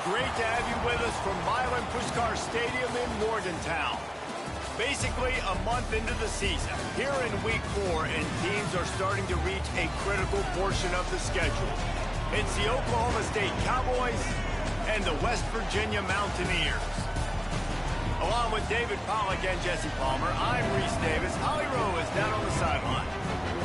great to have you with us from Milan Puskar Stadium in Morgantown. Basically, a month into the season, here in Week 4, and teams are starting to reach a critical portion of the schedule. It's the Oklahoma State Cowboys and the West Virginia Mountaineers. Along with David Pollack and Jesse Palmer, I'm Reese Davis. Holly Rowe is down on the sideline.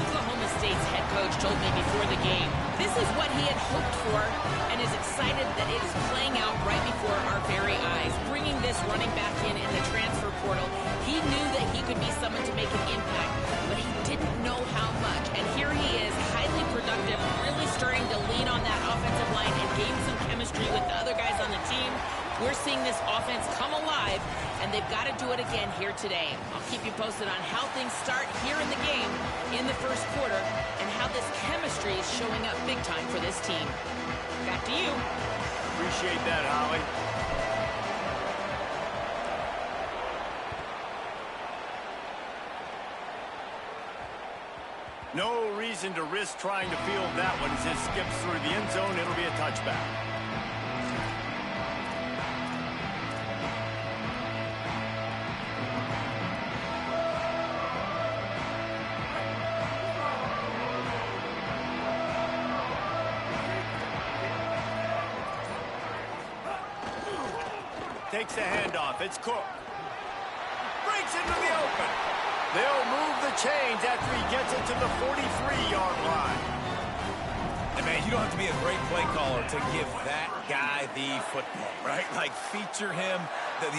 Oklahoma State's head coach told me before the game, this is what he had hoped for and is excited that it is playing out right before our very eyes. Bringing this running back in the transfer portal, he knew that he could be someone to make an impact, but he didn't know how much. And here he is, highly productive, really starting to lean on that offensive line and gain some chemistry with the other guys on the team. We're seeing this offense come alive, and they've got to do it again here today. I'll keep you posted on how things start here in the game in the first quarter and how this chemistry is showing up big time for this team. Back to you. Appreciate that, Holly. No reason to risk trying to field that one as it skips through the end zone. It'll be a touchback. Takes the handoff. It's Cook. Breaks into the open. They'll move the chains after he gets it to the 43-yard line. And, man, you don't have to be a great play caller to give that guy the football, right? Like, feature him.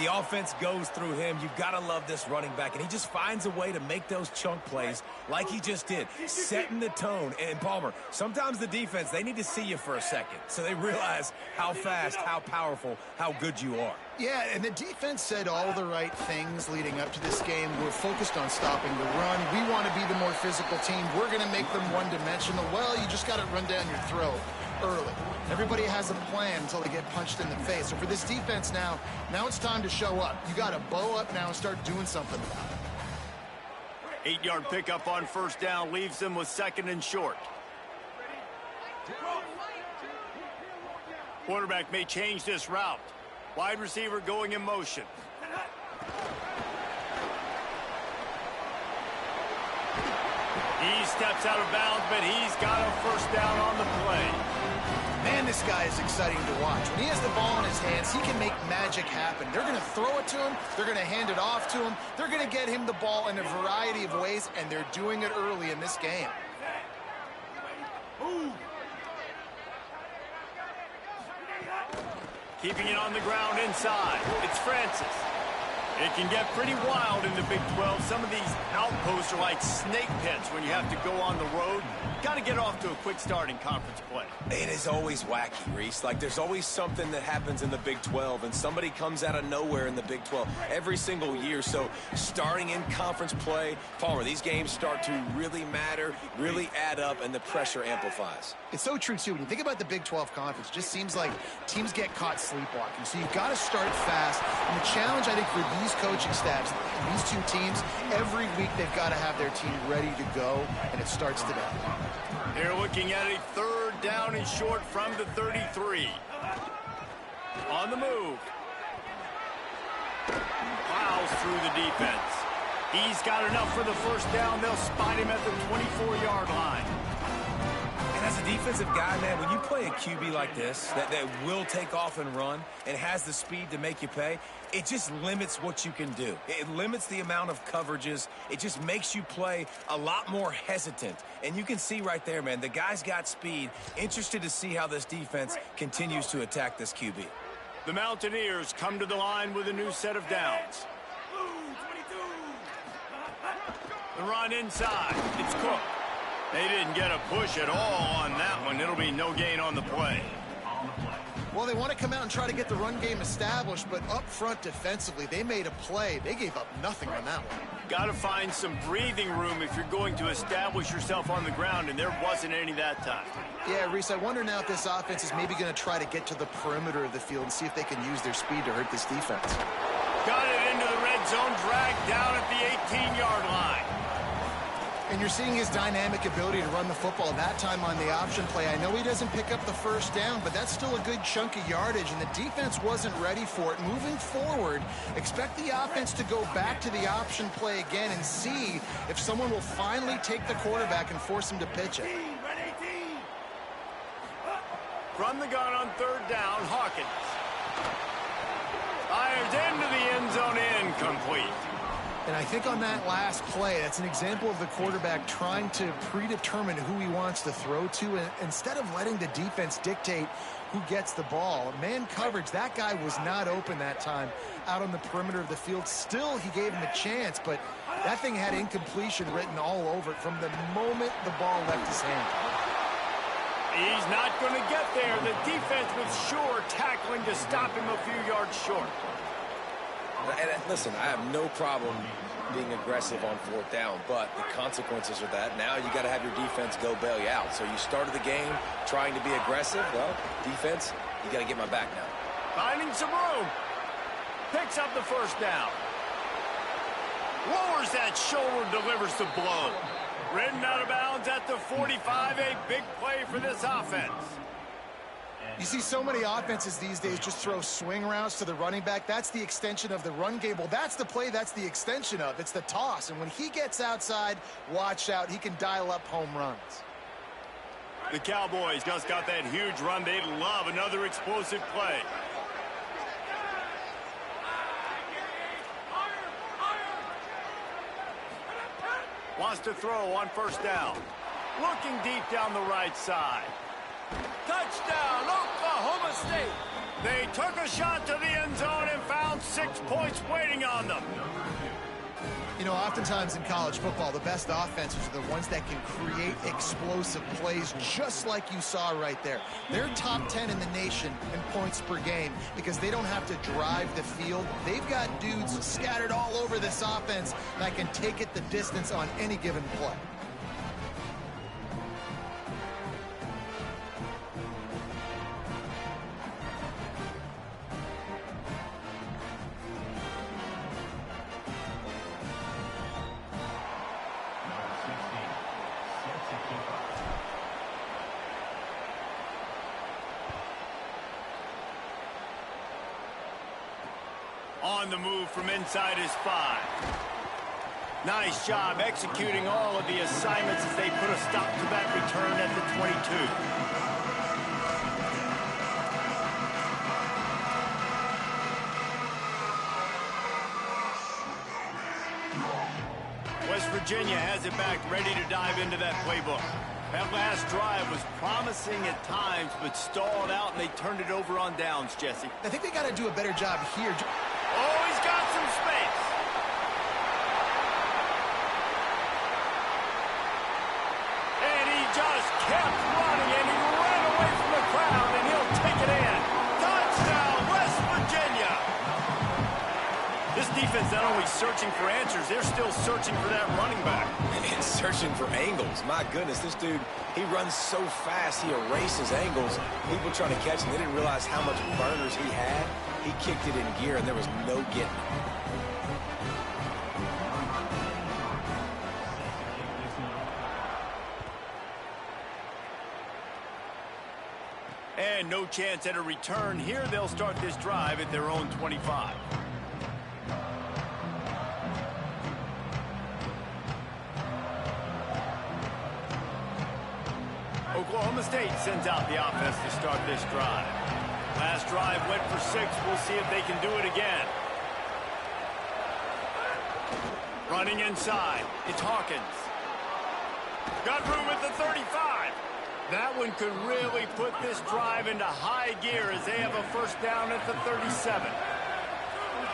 The offense goes through him. You've got to love this running back. And he just finds a way to make those chunk plays like he just did, setting the tone. And, Palmer, sometimes the defense, they need to see you for a second so they realize how fast, how powerful, how good you are. Yeah, and the defense said all the right things leading up to this game. We're focused on stopping the run. We want to be the more physical team. We're going to make them one-dimensional. Well, you just got to run down your throat early. Everybody has a plan until they get punched in the face. So for this defense now it's time to show up. You got to bow up now and start doing something about it. 8-yard pickup on first down leaves them with second and short. Quarterback may change this route. Wide receiver going in motion. He steps out of bounds, but he's got a first down on the play. Man, this guy is exciting to watch. When he has the ball in his hands, he can make magic happen. They're going to throw it to him. They're going to hand it off to him. They're going to get him the ball in a variety of ways, and they're doing it early in this game. Keeping it on the ground inside. It's Francis. It can get pretty wild in the Big 12. Some of these outposts are like snake pits when you have to go on the road. Got to get off to a quick start in conference play. It is always wacky, Reese. Like, there's always something that happens in the Big 12, and somebody comes out of nowhere in the Big 12 every single year. So starting in conference play, Palmer, these games start to really matter, really add up, and the pressure amplifies. It's so true, too. When you think about the Big 12 Conference, it just seems like teams get caught sleepwalking. So you've got to start fast. And the challenge, I think, for these coaching staffs, these two teams, every week they've got to have their team ready to go, and it starts today. They're looking at a third down and short from the 33. On the move. Plows through the defense. He's got enough for the first down. They'll spot him at the 24-yard line. And as a defensive guy, man, when you play a QB like this that will take off and run and has the speed to make you pay, it just limits what you can do. It limits the amount of coverages. It just makes you play a lot more hesitant. And you can see right there, man, the guy's got speed. Interested to see how this defense continues to attack this QB. The Mountaineers come to the line with a new set of downs. The run inside. It's Cook. They didn't get a push at all on that one. It'll be no gain on the play. Well, they want to come out and try to get the run game established, but up front defensively, they made a play. They gave up nothing on that one. Got to find some breathing room if you're going to establish yourself on the ground, and there wasn't any that time. Yeah, Reese, I wonder now if this offense is maybe going to try to get to the perimeter of the field and see if they can use their speed to hurt this defense. Got it into the red zone, dragged down at the 18-yard line. And you're seeing his dynamic ability to run the football, that time on the option play. I know he doesn't pick up the first down, but that's still a good chunk of yardage, and the defense wasn't ready for it. Moving forward, expect the offense to go back to the option play again and see if someone will finally take the quarterback and force him to pitch it. From the gun on third down, Hawkins. Fires into the end zone, incomplete. And I think on that last play, that's an example of the quarterback trying to predetermine who he wants to throw to, and instead of letting the defense dictate who gets the ball. Man coverage, that guy was not open that time out on the perimeter of the field. Still, he gave him a chance, but that thing had incompletion written all over it from the moment the ball left his hand. He's not going to get there. The defense was sure tackling to stop him a few yards short. And listen, I have no problem being aggressive on fourth down, but the consequences of that, now you got to have your defense go bail you out. So you started the game trying to be aggressive. Well, defense, you got to get my back now. Finding some room. Picks up the first down. Lowers that shoulder, delivers the blow. Ridden out of bounds at the 45, a big play for this offense. You see so many offenses these days just throw swing routes to the running back. That's the extension of the run game. Well, that's the play that's the extension of. It's the toss. And when he gets outside, watch out. He can dial up home runs. The Cowboys just got that huge run. They'd love another explosive play. Wants to throw on first down. Looking deep down the right side. Touchdown, Oklahoma State. They took a shot to the end zone and found 6 points waiting on them. You know, oftentimes in college football, the best offenses are the ones that can create explosive plays, just like you saw right there. They're top 10 in the nation in points per game because they don't have to drive the field. They've got dudes scattered all over this offense that can take it the distance on any given play. On the move from inside his 5. Nice job executing all of the assignments as they put a stop to that return at the 22. West Virginia has it back, ready to dive into that playbook. That last drive was promising at times, but stalled out, and they turned it over on downs, Jesse. I think they got to do a better job here. Oh, he's got some space. And he just kept running, and he ran away from the crowd, and he'll take it in. Touchdown, West Virginia. This defense not only searching for answers, they're still searching for that running back. And searching for angles. My goodness, this dude, he runs so fast, he erases angles. People trying to catch him, they didn't realize how much burners he had. He kicked it in gear, and there was no getting it. And no chance at a return here. They'll start this drive at their own 25. Oklahoma State sends out the offense to start this drive. Last drive went for 6. We'll see if they can do it again. Running inside. It's Hawkins. Got room at the 35. That one could really put this drive into high gear as they have a first down at the 37.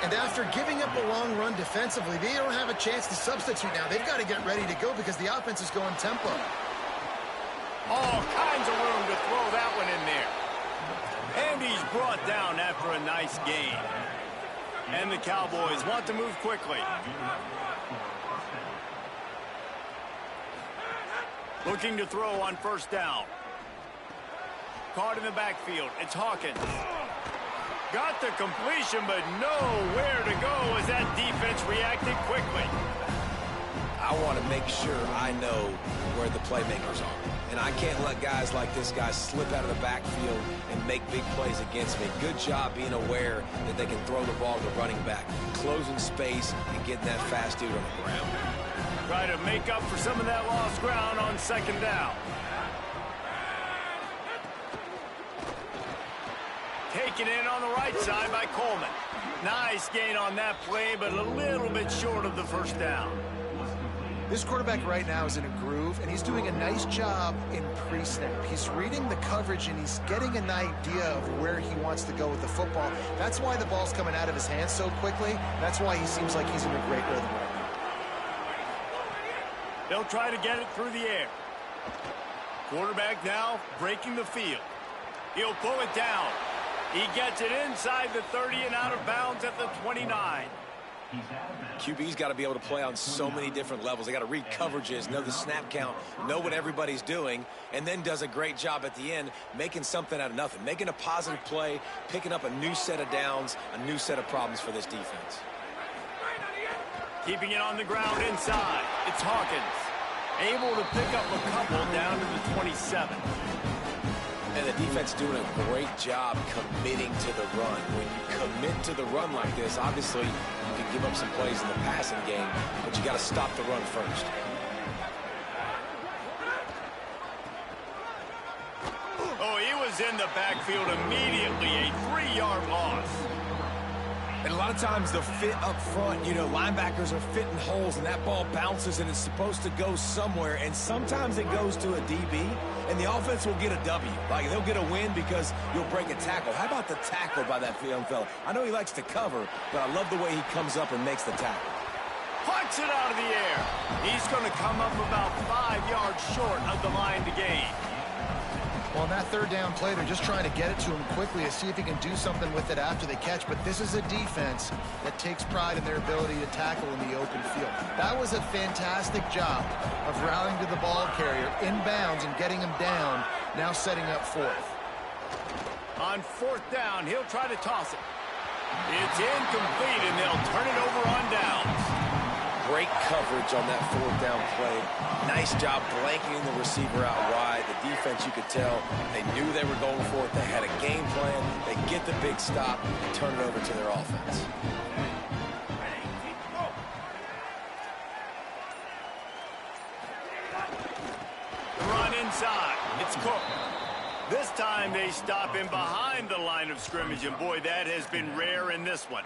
And after giving up a long run defensively, they don't have a chance to substitute now. They've got to get ready to go because the offense is going tempo. All kinds of room to throw that one in there. And he's brought down after a nice gain. And the Cowboys want to move quickly. Looking to throw on first down. Caught in the backfield. It's Hawkins. Got the completion, but nowhere to go as that defense reacted quickly. I want to make sure I know where the playmakers are. And I can't let guys like this guy slip out of the backfield and make big plays against me. Good job being aware that they can throw the ball to the running back, closing space and getting that fast dude on the ground. Try to make up for some of that lost ground on second down. Taken in on the right side by Coleman. Nice gain on that play, but a little bit short of the first down. This quarterback right now is in a groove, and he's doing a nice job in pre-snap. He's reading the coverage, and he's getting an idea of where he wants to go with the football. That's why the ball's coming out of his hands so quickly. That's why he seems like he's in a great rhythm right now. They'll try to get it through the air. Quarterback now breaking the field. He'll pull it down. He gets it inside the 30 and out of bounds at the 29. QB's got to be able to play on so many different levels. They got to read coverages, know the snap count, know what everybody's doing, and then does a great job at the end making something out of nothing, making a positive play, picking up a new set of downs, a new set of problems for this defense. Keeping it on the ground inside. It's Hawkins. Able to pick up a couple down to the 27. And the defense doing a great job committing to the run. When you commit to the run like this, obviously you can give up some plays in the passing game, but you got to stop the run first. Oh, he was in the backfield immediately. A 3-yard loss. And a lot of times the fit up front, you know, linebackers are fitting holes and that ball bounces and it's supposed to go somewhere. And sometimes it goes to a DB and the offense will get a W. Like they'll get a win because you'll break a tackle. How about the tackle by that young fella? I know he likes to cover, but I love the way he comes up and makes the tackle. Pucks it out of the air. He's going to come up about 5 yards short of the line to gain. Well, on that third down play, they're just trying to get it to him quickly to see if he can do something with it after they catch. But this is a defense that takes pride in their ability to tackle in the open field. That was a fantastic job of rallying to the ball carrier inbounds and getting him down, now setting up fourth. On fourth down, he'll try to toss it. It's incomplete, and they'll turn it over on downs. Great coverage on that fourth down play. Nice job blanketing the receiver out wide. The defense, you could tell, they knew they were going for it. They had a game plan. They get the big stop and turn it over to their offense. Run inside. It's Cook. This time they stop him behind the line of scrimmage, and boy, that has been rare in this one.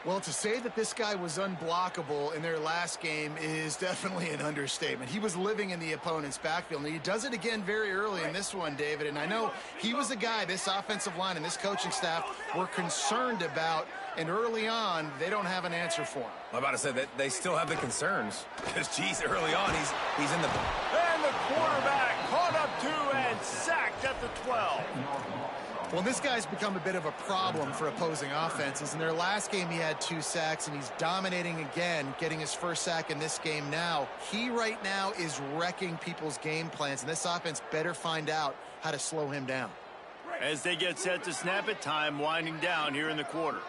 Well, to say that this guy was unblockable in their last game is definitely an understatement. He was living in the opponent's backfield, and he does it again very early in this one, David. And I know he was a guy this offensive line and this coaching staff were concerned about, and early on, they don't have an answer for him. I'm about to say that they still have the concerns because, geez, early on, he's in the... And the quarterback caught up to and sacked at the 12. Well, this guy's become a bit of a problem for opposing offenses. In their last game, he had 2 sacks, and he's dominating again, getting his first sack in this game now. He right now is wrecking people's game plans, and this offense better find out how to slow him down. As they get set to snap it, time winding down here in the quarter.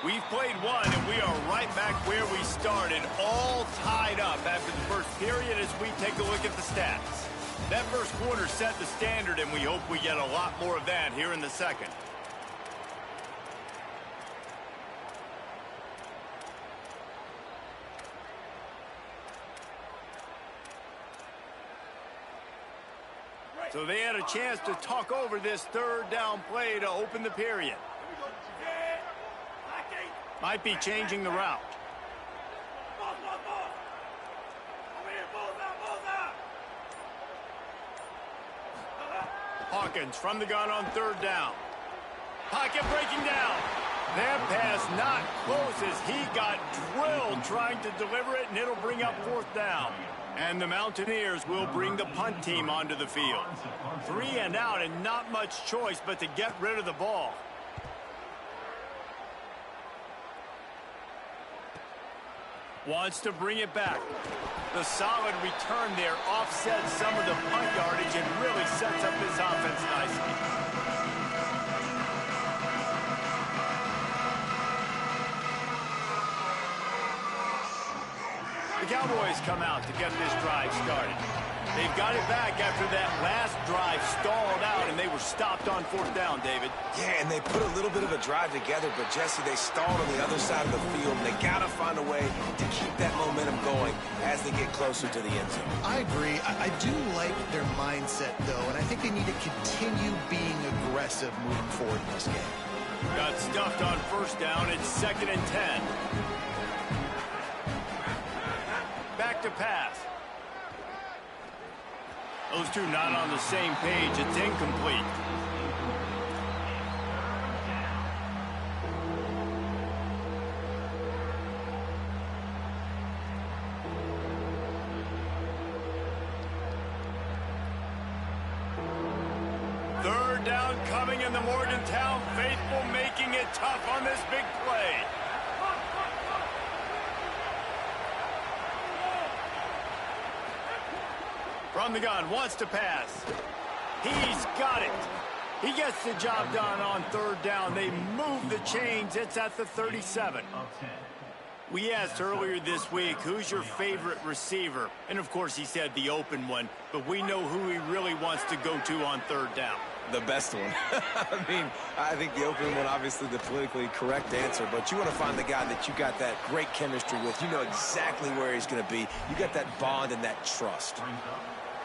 We've played one, and we are right back where we started, all tied up after the first period as we take a look at the stats. That first quarter set the standard, and we hope we get a lot more of that here in the second. So they had a chance to talk over this third down play to open the period. Might be changing the route. Hawkins from the gun on third down. Pocket breaking down. That pass not close as he got drilled trying to deliver it, and it'll bring up fourth down. And the Mountaineers will bring the punt team onto the field. 3 and out, and not much choice but to get rid of the ball. Wants to bring it back. The solid return there offsets some of the punt yardage and really sets up this offense nicely. The Cowboys come out to get this drive started. They've got it back after that last drive stalled out, and they were stopped on 4th down, David. Yeah, and they put a little bit of a drive together, but, Jesse, they stalled on the other side of the field, and they got to find a way to keep that momentum going as they get closer to the end zone. I agree. I do like their mindset, though, and I think they need to continue being aggressive moving forward in this game. Got stuffed on 1st down. It's 2nd and 10. Back to pass. Those two not on the same page. It's incomplete. Third down coming in the Morgantown faithful, making it tough on this big play. From the gun, wants to pass. He's got it. He gets the job done on 3rd down. They move the chains. It's at the 37. We asked earlier this week, who's your favorite receiver? And, of course, he said the open one. But we know who he really wants to go to on 3rd down. The best one. I mean, I think the open one, obviously the politically correct answer, but you want to find the guy that you got that great chemistry with. You know exactly where he's going to be. You got that bond and that trust.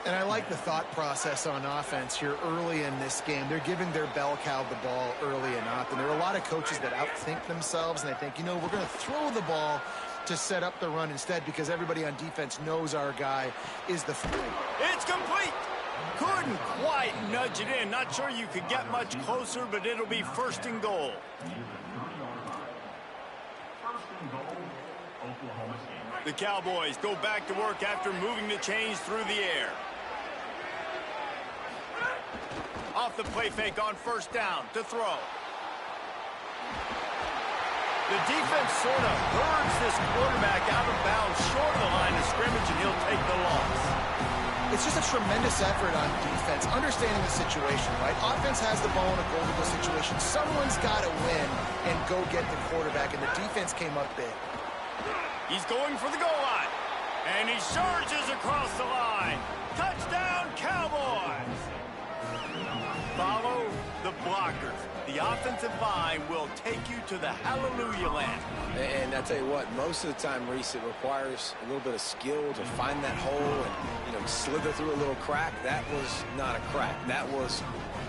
And I like the thought process on offense here early in this game. They're giving their bell cow the ball early and often. There are a lot of coaches that outthink themselves, and they think, you know, we're going to throw the ball to set up the run instead because everybody on defense knows our guy is the... It's complete! Couldn't quite nudge it in. Not sure you could get much closer, but it'll be 1st and goal. The Cowboys go back to work after moving the chains through the air. Off the play fake on 1st down to throw. The defense sort of hurls this quarterback out of bounds short of the line of scrimmage, and he'll take the loss. It's just a tremendous effort on defense, understanding the situation, right? Offense has the ball in a goal-to-goal situation. Someone's got to win and go get the quarterback, and the defense came up big. He's going for the goal line, and he surges across the line. Touchdown, Cowboys! Follow the blockers. The offensive line will take you to the hallelujah land. And I tell you what, most of the time, Reese, it requires a little bit of skill to find that hole and, you know, slither through a little crack. That was not a crack. That was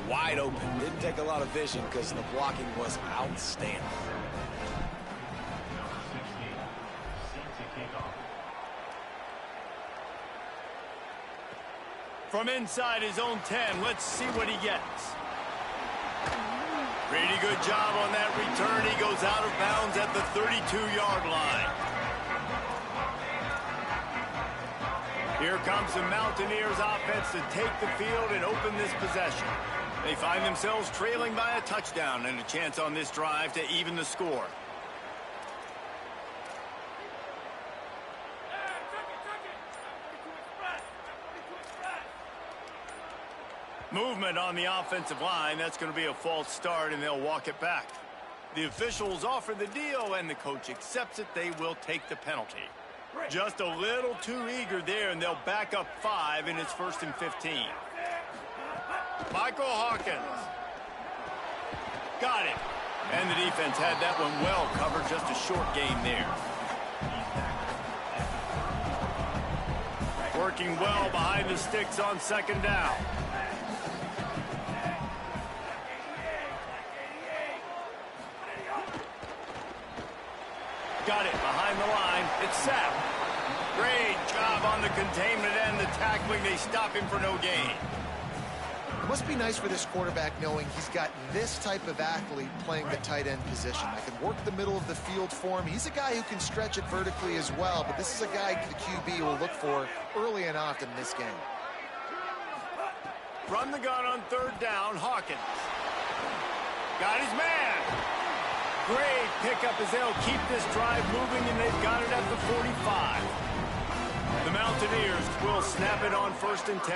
wide open. Didn't take a lot of vision because the blocking was outstanding. From inside his own 10, let's see what he gets. Pretty good job on that return. He goes out of bounds at the 32-yard line. Here comes the Mountaineers offense to take the field and open this possession. They find themselves trailing by a touchdown and a chance on this drive to even the score. Movement on the offensive line. That's going to be a false start, and they'll walk it back. The officials offer the deal, and the coach accepts it. They will take the penalty. Just a little too eager there, and they'll back up 5, and it's 1st and 15. Michael Hawkins. Got it. And the defense had that one well covered. Just a short gain there. Working well behind the sticks on 2nd down. Got it behind the line. It's Sapp. Great job on the containment and the tackling. They stop him for no gain. It must be nice for this quarterback knowing he's got this type of athlete playing the tight end position. I can work the middle of the field for him. He's a guy who can stretch it vertically as well, but this is a guy the QB will look for early and often in this game. Run the gun on 3rd down, Hawkins. Got his man. Great pickup as they'll keep this drive moving, and they've got it at the 45. The Mountaineers will snap it on 1st and 10.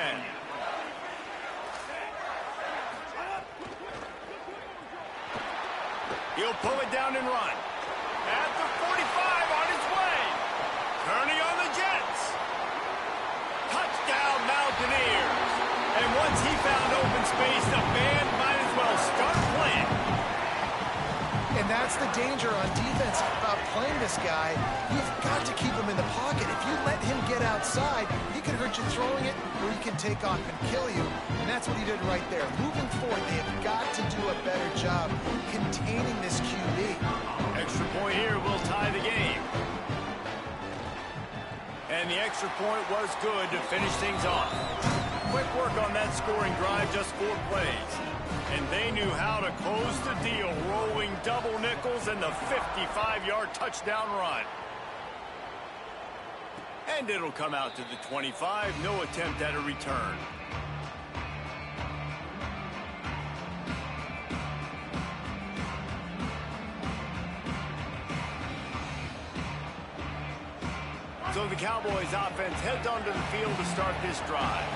He'll pull it down and run. At the 45 on his way. Turning on the Jets. Touchdown Mountaineers. And once he found open space, the band might as well start playing. And that's the danger on defense about playing this guy. You've got to keep him in the pocket. If you let him get outside, he can hurt you throwing it, or he can take off and kill you. And that's what he did right there. Moving forward, they have got to do a better job containing this QB. Extra point here will tie the game. And the extra point was good to finish things off. Quick work on that scoring drive, just 4 plays. And they knew how to close the deal, rolling double nickels and the 55-yard touchdown run. And it'll come out to the 25, no attempt at a return. So the Cowboys offense heads onto the field to start this drive.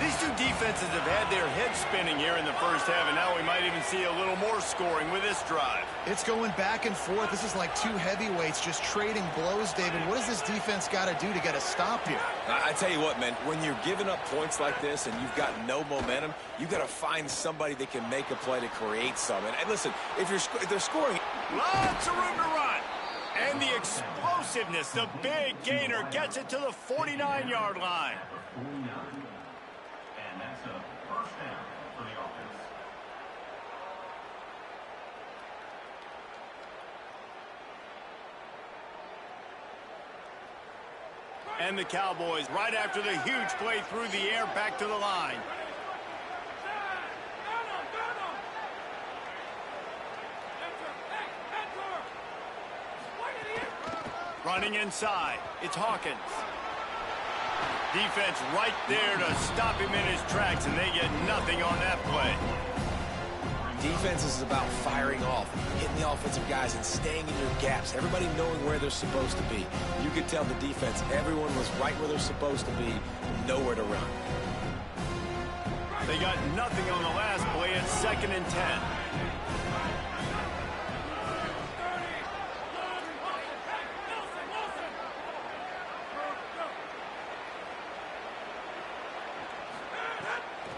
These two defenses have had their heads spinning here in the first half, and now we might even see a little more scoring with this drive. It's going back and forth. This is like two heavyweights just trading blows, David. What does this defense got to do to get a stop here? I tell you what, man, when you're giving up points like this and you've got no momentum, you got to find somebody that can make a play to create some. And listen, if they're scoring, lots of room to run. And the explosiveness, the big gainer gets it to the 49-yard line. And that's a first down for the offense. And the Cowboys, right after the huge play through the air, back to the line. Running inside, it's Hawkins. Defense right there to stop him in his tracks, and they get nothing on that play. defense is about firing off, hitting the offensive guys and staying in your gaps, everybody knowing where they're supposed to be. You could tell the defense, everyone was right where they're supposed to be, nowhere to run. They got nothing on the last play. It's 2nd and 10.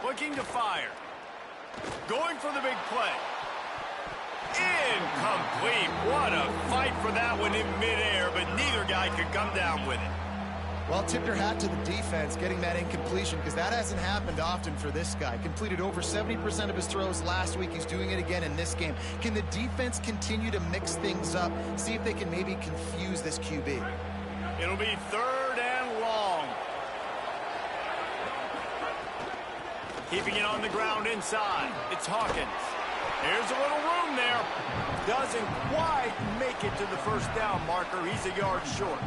Looking to fire. Going for the big play. Incomplete. What a fight for that one in midair, but neither guy could come down with it. Well, tip your hat to the defense getting that incompletion, because that hasn't happened often for this guy. Completed over 70% of his throws last week. He's doing it again in this game. Can the defense continue to mix things up, see if they can maybe confuse this QB? It'll be 3rd and long. Keeping it on the ground inside. It's Hawkins. Here's a little room there. Doesn't quite make it to the first down marker. He's a yard short.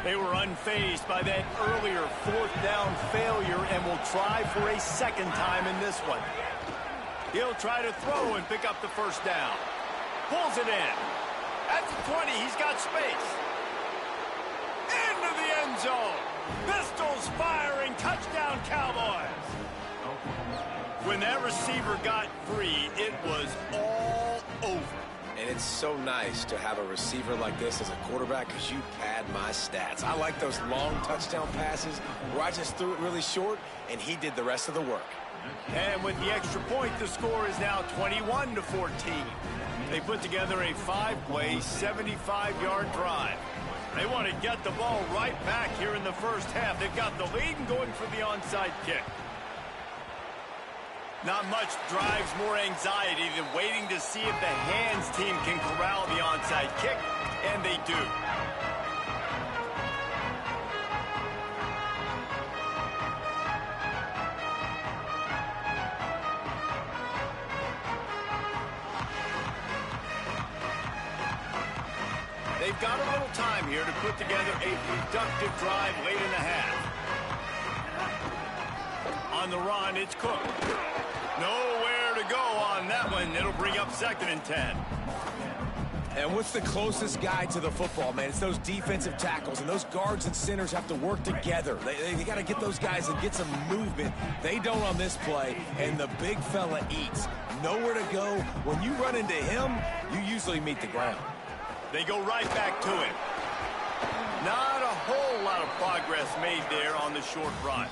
They were unfazed by that earlier 4th down failure and will try for a 2nd time in this one. He'll try to throw and pick up the first down. Pulls it in. At the 20, he's got space. Into the end zone. Pistols firing. Touchdown, Cowboys. When that receiver got free, it was all over. And it's so nice to have a receiver like this as a quarterback because you pad my stats. I like those long touchdown passes where I just threw it really short and he did the rest of the work. And with the extra point, the score is now 21-14. They put together a 5-play, 75-yard drive. They want to get the ball right back here in the first half. They've got the lead and going for the onside kick. Not much drives more anxiety than waiting to see if the hands team can corral the onside kick, and they do. They've got a little time here to put together a productive drive late in the half. on the run. It's Cook. Nowhere to go on that one. It'll bring up 2nd and 10. And what's the closest guy to the football, man? It's those defensive tackles, and those guards and centers have to work together. They got to get those guys and get some movement. They don't on this play, and the big fella eats. Nowhere to go. When you run into him, you usually meet the ground. They go right back to him. Not a whole lot of progress made there on the short run.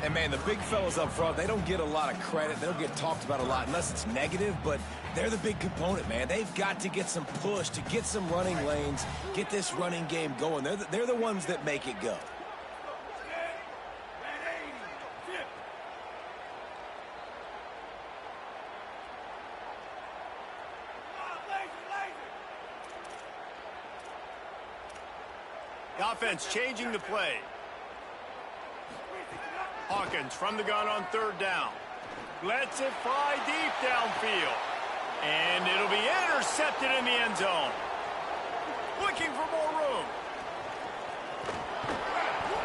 And, man, the big fellas up front, they don't get a lot of credit. They don't get talked about a lot unless it's negative, but they're the big component, man. They've got to get some push, to get some running lanes, get this running game going. They're the ones that make it go. The offense changing the play. Hawkins from the gun on 3rd down. Lets it fly deep downfield. And it'll be intercepted in the end zone. Looking for more room.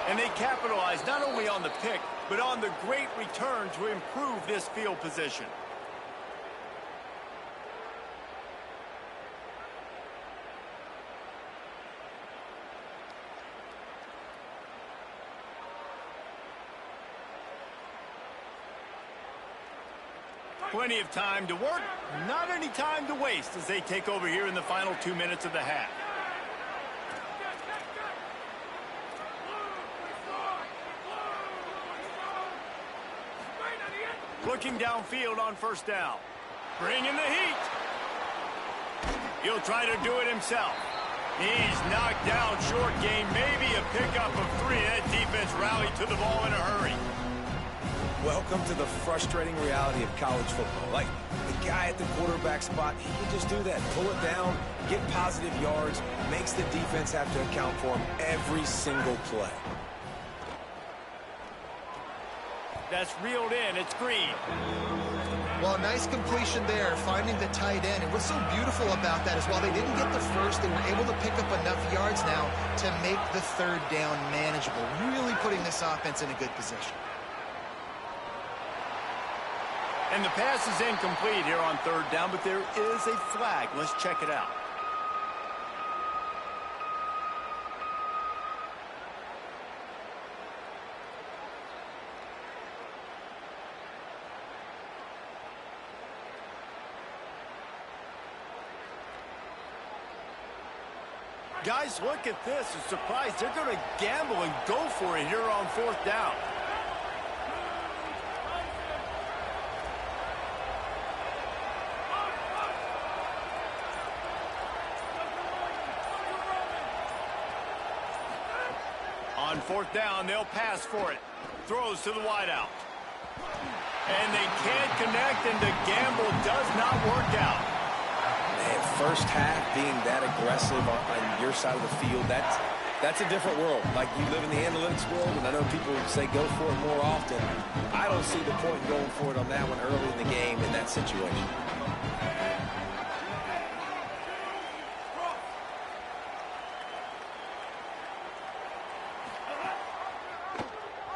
And they capitalize not only on the pick, but on the great return to improve this field position. Plenty of time to work, not any time to waste as they take over here in the final 2 minutes of the half. Looking downfield on 1st down. Bringing the heat. He'll try to do it himself. He's knocked down short game, maybe a pickup of 3. That defense rallied to the ball in a hurry. Welcome to the frustrating reality of college football. Like, the guy at the quarterback spot, he can just do that. Pull it down, get positive yards, makes the defense have to account for him every single play. That's reeled in. It's Green. Well, nice completion there, finding the tight end. And what's so beautiful about that is while they didn't get the first, they were able to pick up enough yards now to make the 3rd down manageable, really putting this offense in a good position. And the pass is incomplete here on 3rd down, but there is a flag. Let's check it out. Guys, look at this. I'm surprised they're going to gamble and go for it here on 4th down. On 4th down, they'll pass for it. Throws to the wideout. And they can't connect, and the gamble does not work out. Man, first half being that aggressive on your side of the field, that's a different world. Like, you live in the analytics world, and I know people say go for it more often. I don't see the point in going for it on that one early in the game in that situation.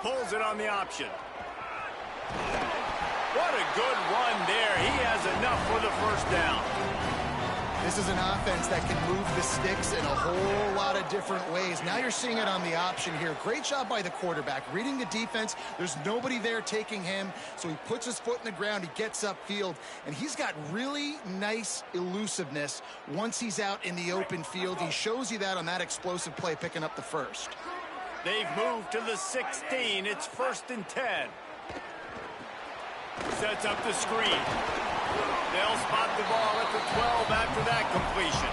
Pulls it on the option. What a good run there. He has enough for the 1st down. This is an offense that can move the sticks in a whole lot of different ways. Now you're seeing it on the option here. Great job by the quarterback. Reading the defense, there's nobody there taking him, so he puts his foot in the ground, he gets upfield, and he's got really nice elusiveness once he's out in the open field. He shows you that on that explosive play, picking up the 1st. They've moved to the 16. It's 1st and 10. Sets up the screen. They'll spot the ball at the 12 after that completion.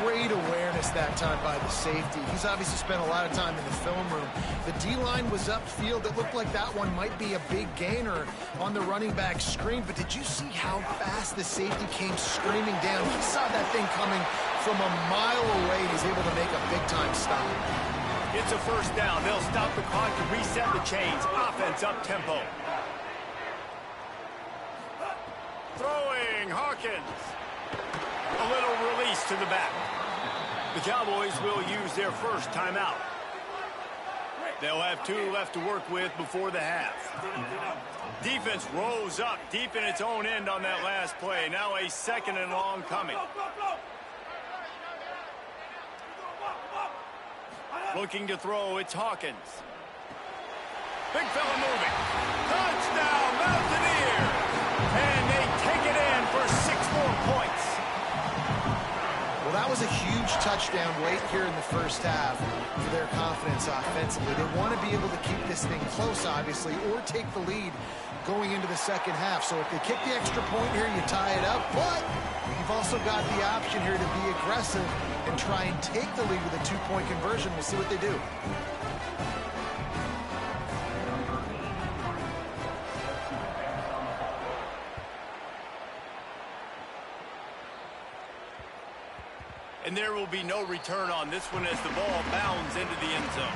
Great awareness that time by the safety. He's obviously spent a lot of time in the film room. The D-line was upfield. It looked like that one might be a big gainer on the running back screen, but did you see how fast the safety came screaming down? He saw that thing coming from a mile away, and he's able to make a big-time stop. It's a 1st down. They'll stop the clock to reset the chains. Offense up-tempo. Throwing, Hawkins. A little release to the back. The Cowboys will use their 1st timeout. They'll have 2 left to work with before the half. Defense rose up deep in its own end on that last play. Now a 2nd and long coming. Looking to throw, it's Hawkins. Big fella moving. Touchdown, Mountaineers! And they take it in for 6 more points. Well, that was a huge touchdown late here in the first half for their confidence offensively. They want to be able to keep this thing close, obviously, or take the lead going into the second half. So if they kick the extra point here, you tie it up. But you've also got the option here to be aggressive and try and take the lead with a 2-point conversion. We'll see what they do. And there will be no return on this one as the ball bounds into the end zone.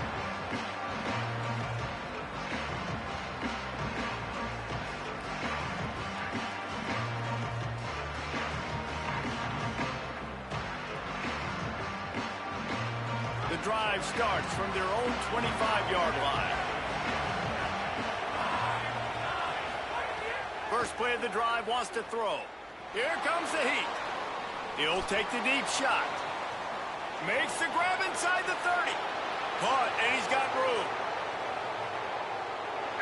The drive starts from their own 25-yard line. First play of the drive wants to throw. Here comes the heat. He'll take the deep shot. Makes the grab inside the 30. Caught, and he's got room.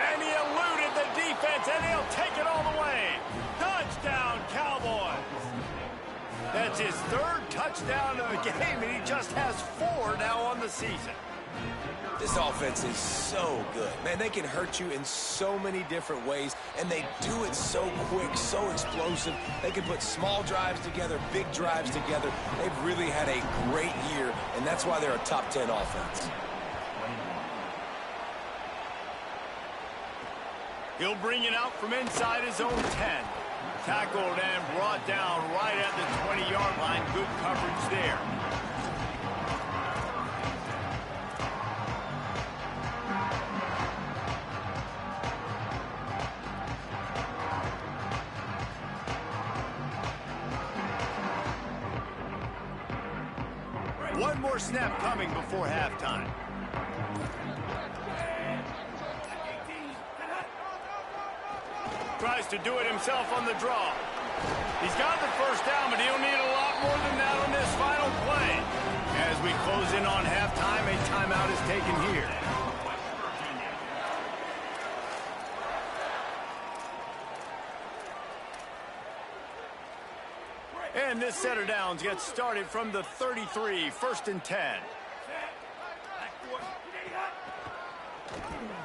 And he eluded the defense, and he'll take it all the way. Touchdown, Cowboys. That's his 3rd touchdown of the game, and he just has 4 now on the season. This offense is so good. Man, they can hurt you in so many different ways, and they do it so quick, so explosive. They can put small drives together, big drives together. They've really had a great year, and that's why they're a top 10 offense. He'll bring it out from inside his own 10. Tackled and brought down right at the 20-yard line. Good coverage there. One more snap coming before halftime. Tries to do it himself on the draw. He's got the first down, but he'll need a lot more than that on this final play. As we close in on halftime, a timeout is taken here. And this set of downs gets started from the 33, 1st and 10.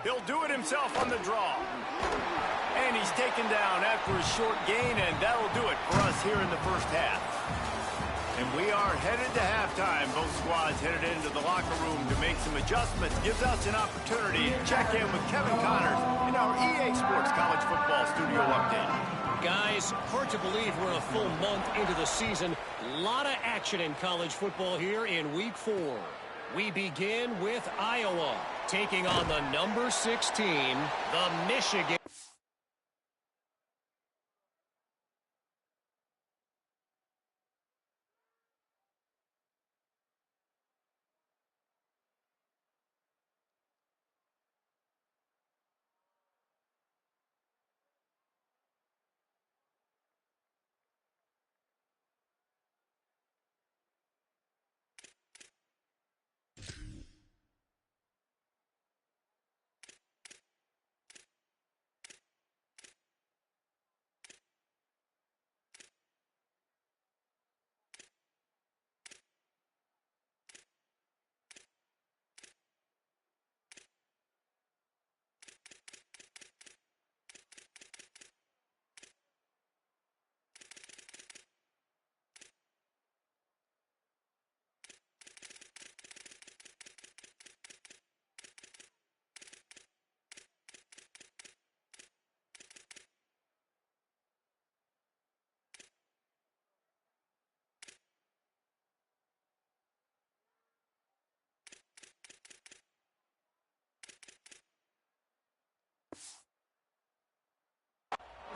He'll do it himself on the draw. And he's taken down after a short gain, and that'll do it for us here in the first half. And we are headed to halftime. Both squads headed into the locker room to make some adjustments. Gives us an opportunity to check in with Kevin Connors in our EA Sports College Football Studio Update. Guys, hard to believe we're a full month into the season. A lot of action in college football here in Week 4. We begin with Iowa taking on the number 16, the Michigan.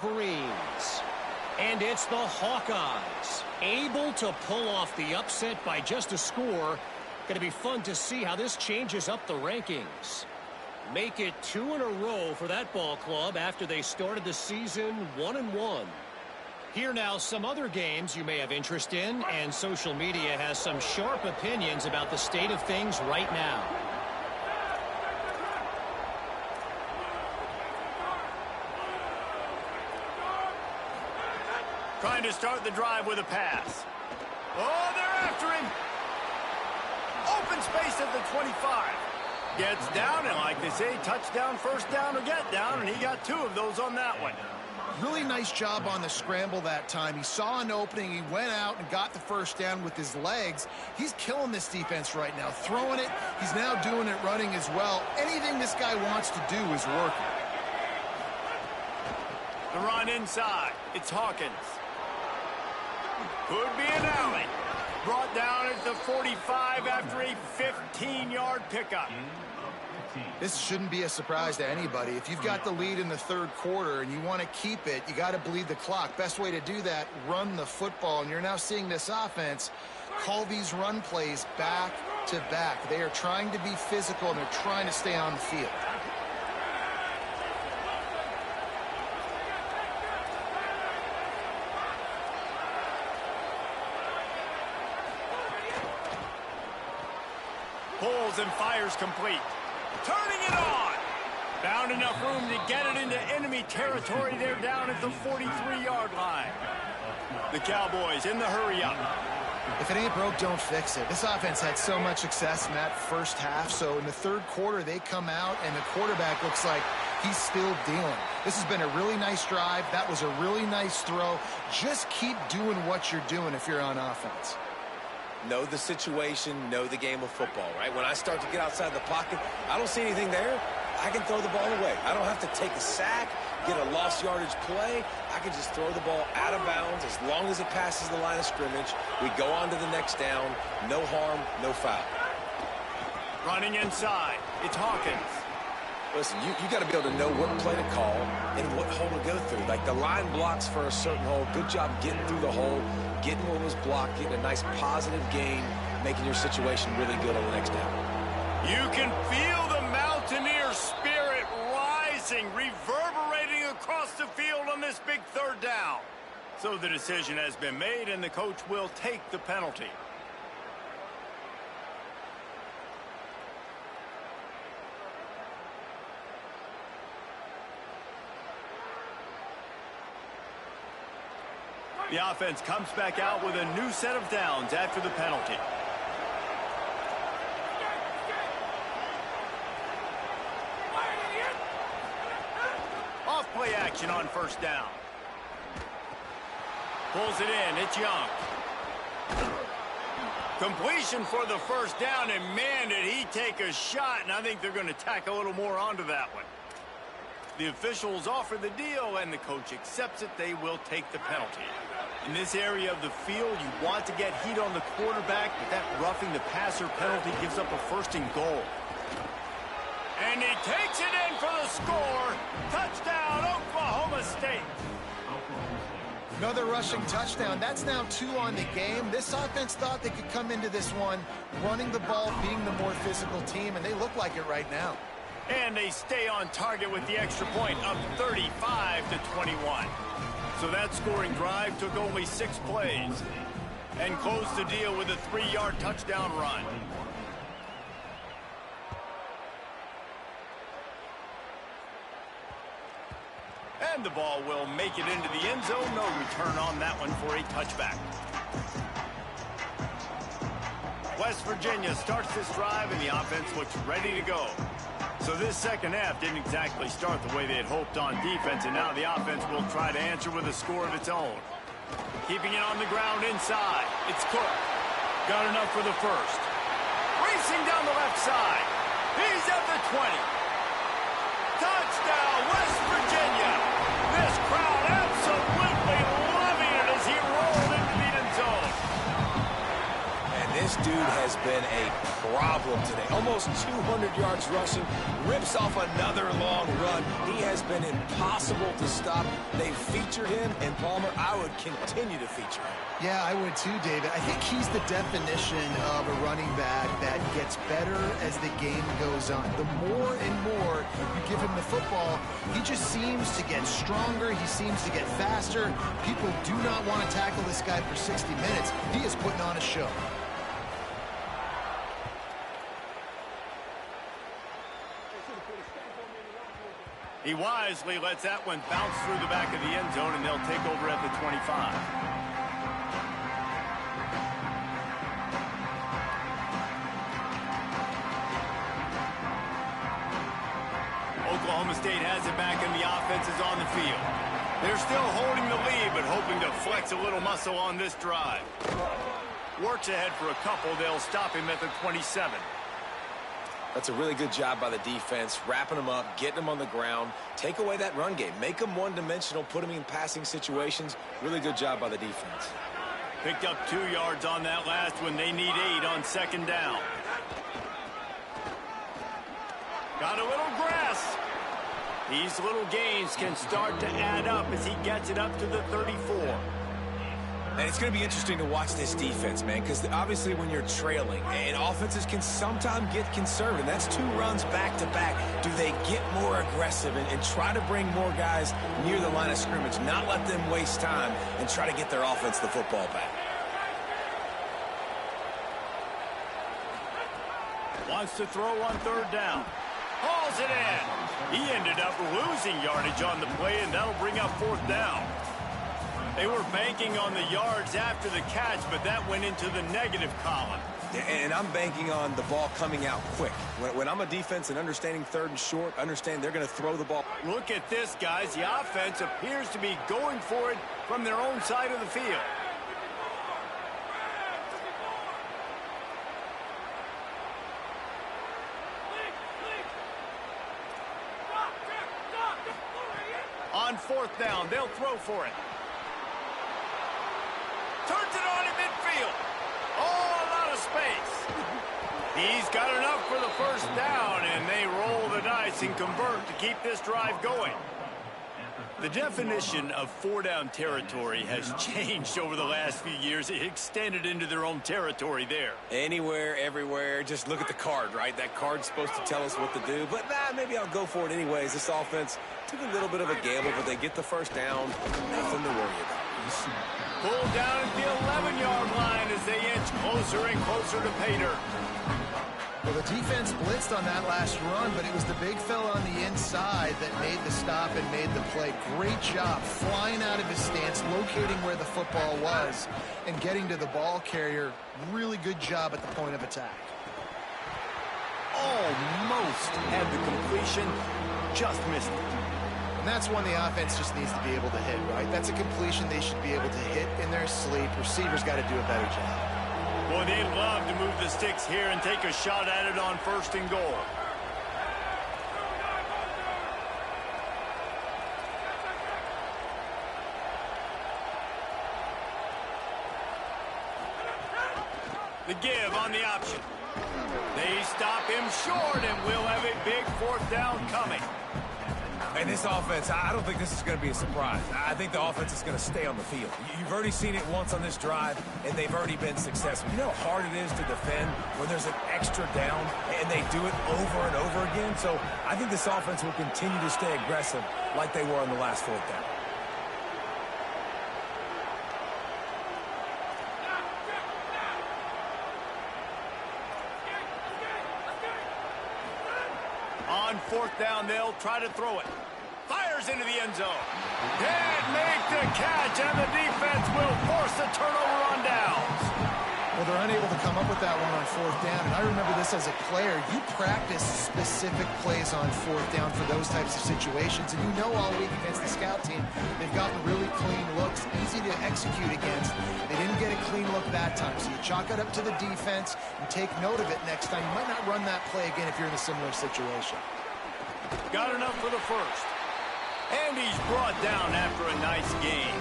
Wolverines. And it's the Hawkeyes, able to pull off the upset by just a score. Going to be fun to see how this changes up the rankings. Make it 2 in a row for that ball club after they started the season 1-1. Here now, some other games you may have interest in, and social media has some sharp opinions about the state of things right now. Trying to start the drive with a pass. Oh, they're after him. Open space at the 25. Gets down, and like they say, touchdown, first down, or get down, and he got 2 of those on that one. Really nice job on the scramble that time. He saw an opening. He went out and got the first down with his legs. He's killing this defense right now. Throwing it. He's now doing it running as well. Anything this guy wants to do is working. The run inside. It's Hawkins. Could be an alley. Brought down at the 45 after a 15-yard pickup. This shouldn't be a surprise to anybody. If you've got the lead in the third quarter and you want to keep it, you got to bleed the clock. Best way to do that, run the football. And you're now seeing this offense call these run plays back to back. They are trying to be physical, and they're trying to stay on the field. Pulls and fires complete. Turning it on. Found enough room to get it into enemy territory. They're down at the 43-yard line. The Cowboys in the hurry up. If it ain't broke, don't fix it. This offense had so much success in that first half, so in the third quarter, they come out, and the quarterback looks like he's still dealing. This has been a really nice drive. That was a really nice throw. Just keep doing what you're doing if you're on offense. Know the situation, know the game of football, right? When I start to get outside the pocket, I don't see anything there, I can throw the ball away. I don't have to take a sack, get a lost yardage play. I can just throw the ball out of bounds as long as it passes the line of scrimmage. We go on to the next down. No harm, no foul. Running inside. It's Hawkins. Listen, you got to be able to know what play to call and what hole to go through. Like the line blocks for a certain hole. Good job getting through the hole, getting what was blocked, getting a nice positive gain, making your situation really good on the next down. You can feel the Mountaineer spirit rising, reverberating across the field on this big third down. So the decision has been made, and the coach will take the penalty. The offense comes back out with a new set of downs after the penalty. Off play action on first down. Pulls it in. It's Young. Completion for the first down, and man, did he take a shot, and I think they're going to tack a little more onto that one. The officials offer the deal, and the coach accepts it. They will take the penalty. In this area of the field, you want to get heat on the quarterback, but that roughing the passer penalty gives up a first and goal. And he takes it in for the score. Touchdown, Oklahoma State. Another rushing touchdown. That's now 2 on the game. This offense thought they could come into this one running the ball, being the more physical team, and they look like it right now. And they stay on target with the extra point, up 35-21. So that scoring drive took only 6 plays and closed the deal with a 3-yard touchdown run. And the ball will make it into the end zone. No return on that one for a touchback. West Virginia starts this drive, and the offense looks ready to go. So this second half didn't exactly start the way they had hoped on defense, and now the offense will try to answer with a score of its own. Keeping it on the ground inside. It's Cook. Got enough for the first. Racing down the left side. He's at the 20. Touchdown, West Virginia. This crowd absolutely loving it as he rolled into the end zone. And this this dude has been a problem today. Almost 200 yards rushing, rips off another long run. He has been impossible to stop. They've featured him, and Palmer, I would continue to feature him. Yeah, I would too, David. I think he's the definition of a running back that gets better as the game goes on. The more and more you give him the football, he just seems to get stronger. He seems to get faster. People do not want to tackle this guy for 60 minutes. He is putting on a show. He wisely lets that one bounce through the back of the end zone, and they'll take over at the 25. Oklahoma State has it back, and the offense is on the field. They're still holding the lead, but hoping to flex a little muscle on this drive. Works ahead for a couple. They'll stop him at the 27. That's a really good job by the defense, wrapping them up, getting them on the ground, take away that run game, make them one-dimensional, put them in passing situations. Really good job by the defense. Picked up 2 yards on that last one. They need 8 on second down. Got a little grass. These little gains can start to add up as he gets it up to the 34. And it's going to be interesting to watch this defense, man, because obviously when you're trailing, and offenses can sometimes get conservative. That's 2 runs back-to-back. Do they get more aggressive and try to bring more guys near the line of scrimmage, not let them waste time, and try to get their offense the football back? Wants to throw on third down. Hauls it in. He ended up losing yardage on the play, and that'll bring up fourth down. They were banking on the yards after the catch, but that went into the negative column. And I'm banking on the ball coming out quick. When I'm a defense and understanding third and short, understand they're going to throw the ball. Look at this, guys. The offense appears to be going for it from their own side of the field. On fourth down, they'll throw for it. Turns it on in midfield. Oh, a lot of space. He's got enough for the first down, and they roll the dice and convert to keep this drive going. The definition of 4-down territory has changed over the last few years. It extended into their own territory there. Anywhere, everywhere. Just look at the card, right? That card's supposed to tell us what to do. But maybe I'll go for it anyways. This offense took a little bit of a gamble, but they get the first down. Nothing to worry about. Pulled down at the 11-yard line as they inch closer and closer to pay dirt. Well, the defense blitzed on that last run, but it was the big fella on the inside that made the stop and made the play. Great job flying out of his stance, locating where the football was, and getting to the ball carrier. Really good job at the point of attack. Almost had the completion, just missed it. And that's one the offense just needs to be able to hit, right? That's a completion they should be able to hit in their sleep. Receivers got to do a better job. Boy, they'd love to move the sticks here and take a shot at it on first and goal. The give on the option. They stop him short, and we'll have a big fourth down coming. And this offense, I don't think this is going to be a surprise. I think the offense is going to stay on the field. You've already seen it once on this drive, and they've already been successful. You know how hard it is to defend when there's an extra down, and they do it over and over again? So I think this offense will continue to stay aggressive like they were on the last fourth down. On fourth down, they'll try to throw it. Fires into the end zone. Can't make the catch, and the defense will force the turnover on downs. Well, they're unable to come up with that one on fourth down, and I remember this as a player. You practice specific plays on fourth down for those types of situations, and you know all week against the scout team, they've gotten really clean looks, easy to execute against. They didn't get a clean look that time, so you chalk it up to the defense and take note of it next time. You might not run that play again if you're in a similar situation. Got enough for the first. And he's brought down after a nice game.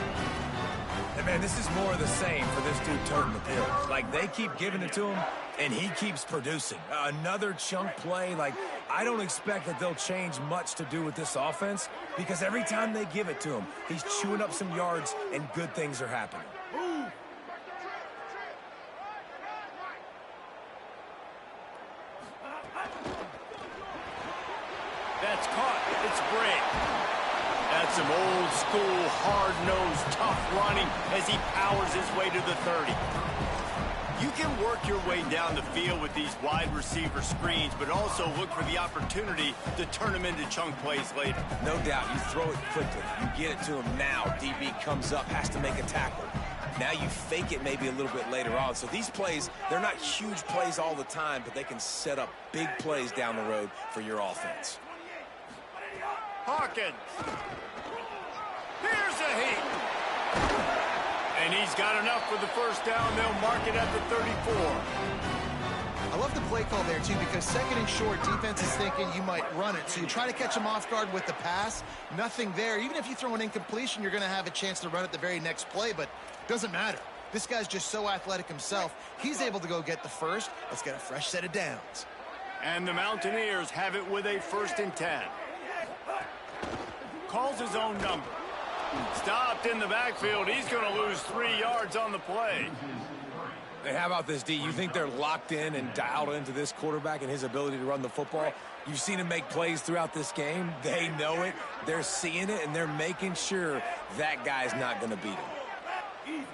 And man, this is more of the same for this dude toting the pills. Like, they keep giving it to him, and he keeps producing. Another chunk play. Like, I don't expect that they'll change much to do with this offense because every time they give it to him, he's chewing up some yards, and good things are happening. That's caught. It's Bray. That's some old-school, hard-nosed, tough running as he powers his way to the 30. You can work your way down the field with these wide receiver screens, but also look for the opportunity to turn them into chunk plays later. No doubt. You throw it quickly. You get it to him now. DB comes up, has to make a tackle. Now you fake it maybe a little bit later on. So these plays, they're not huge plays all the time, but they can set up big plays down the road for your offense. Hawkins. Here's a heat. And he's got enough for the first down. They'll mark it at the 34. I love the play call there, too, because second and short, defense is thinking you might run it. So you try to catch them off guard with the pass. Nothing there. Even if you throw an incompletion, you're going to have a chance to run it the very next play, but it doesn't matter. This guy's just so athletic himself. He's able to go get the first. Let's get a fresh set of downs. And the Mountaineers have it with a 1st and 10. Calls his own number. Stopped in the backfield. He's going to lose 3 yards on the play. Hey, how about this, D? You think they're locked in and dialed into this quarterback and his ability to run the football? You've seen him make plays throughout this game. They know it. They're seeing it, and they're making sure that guy's not going to beat him.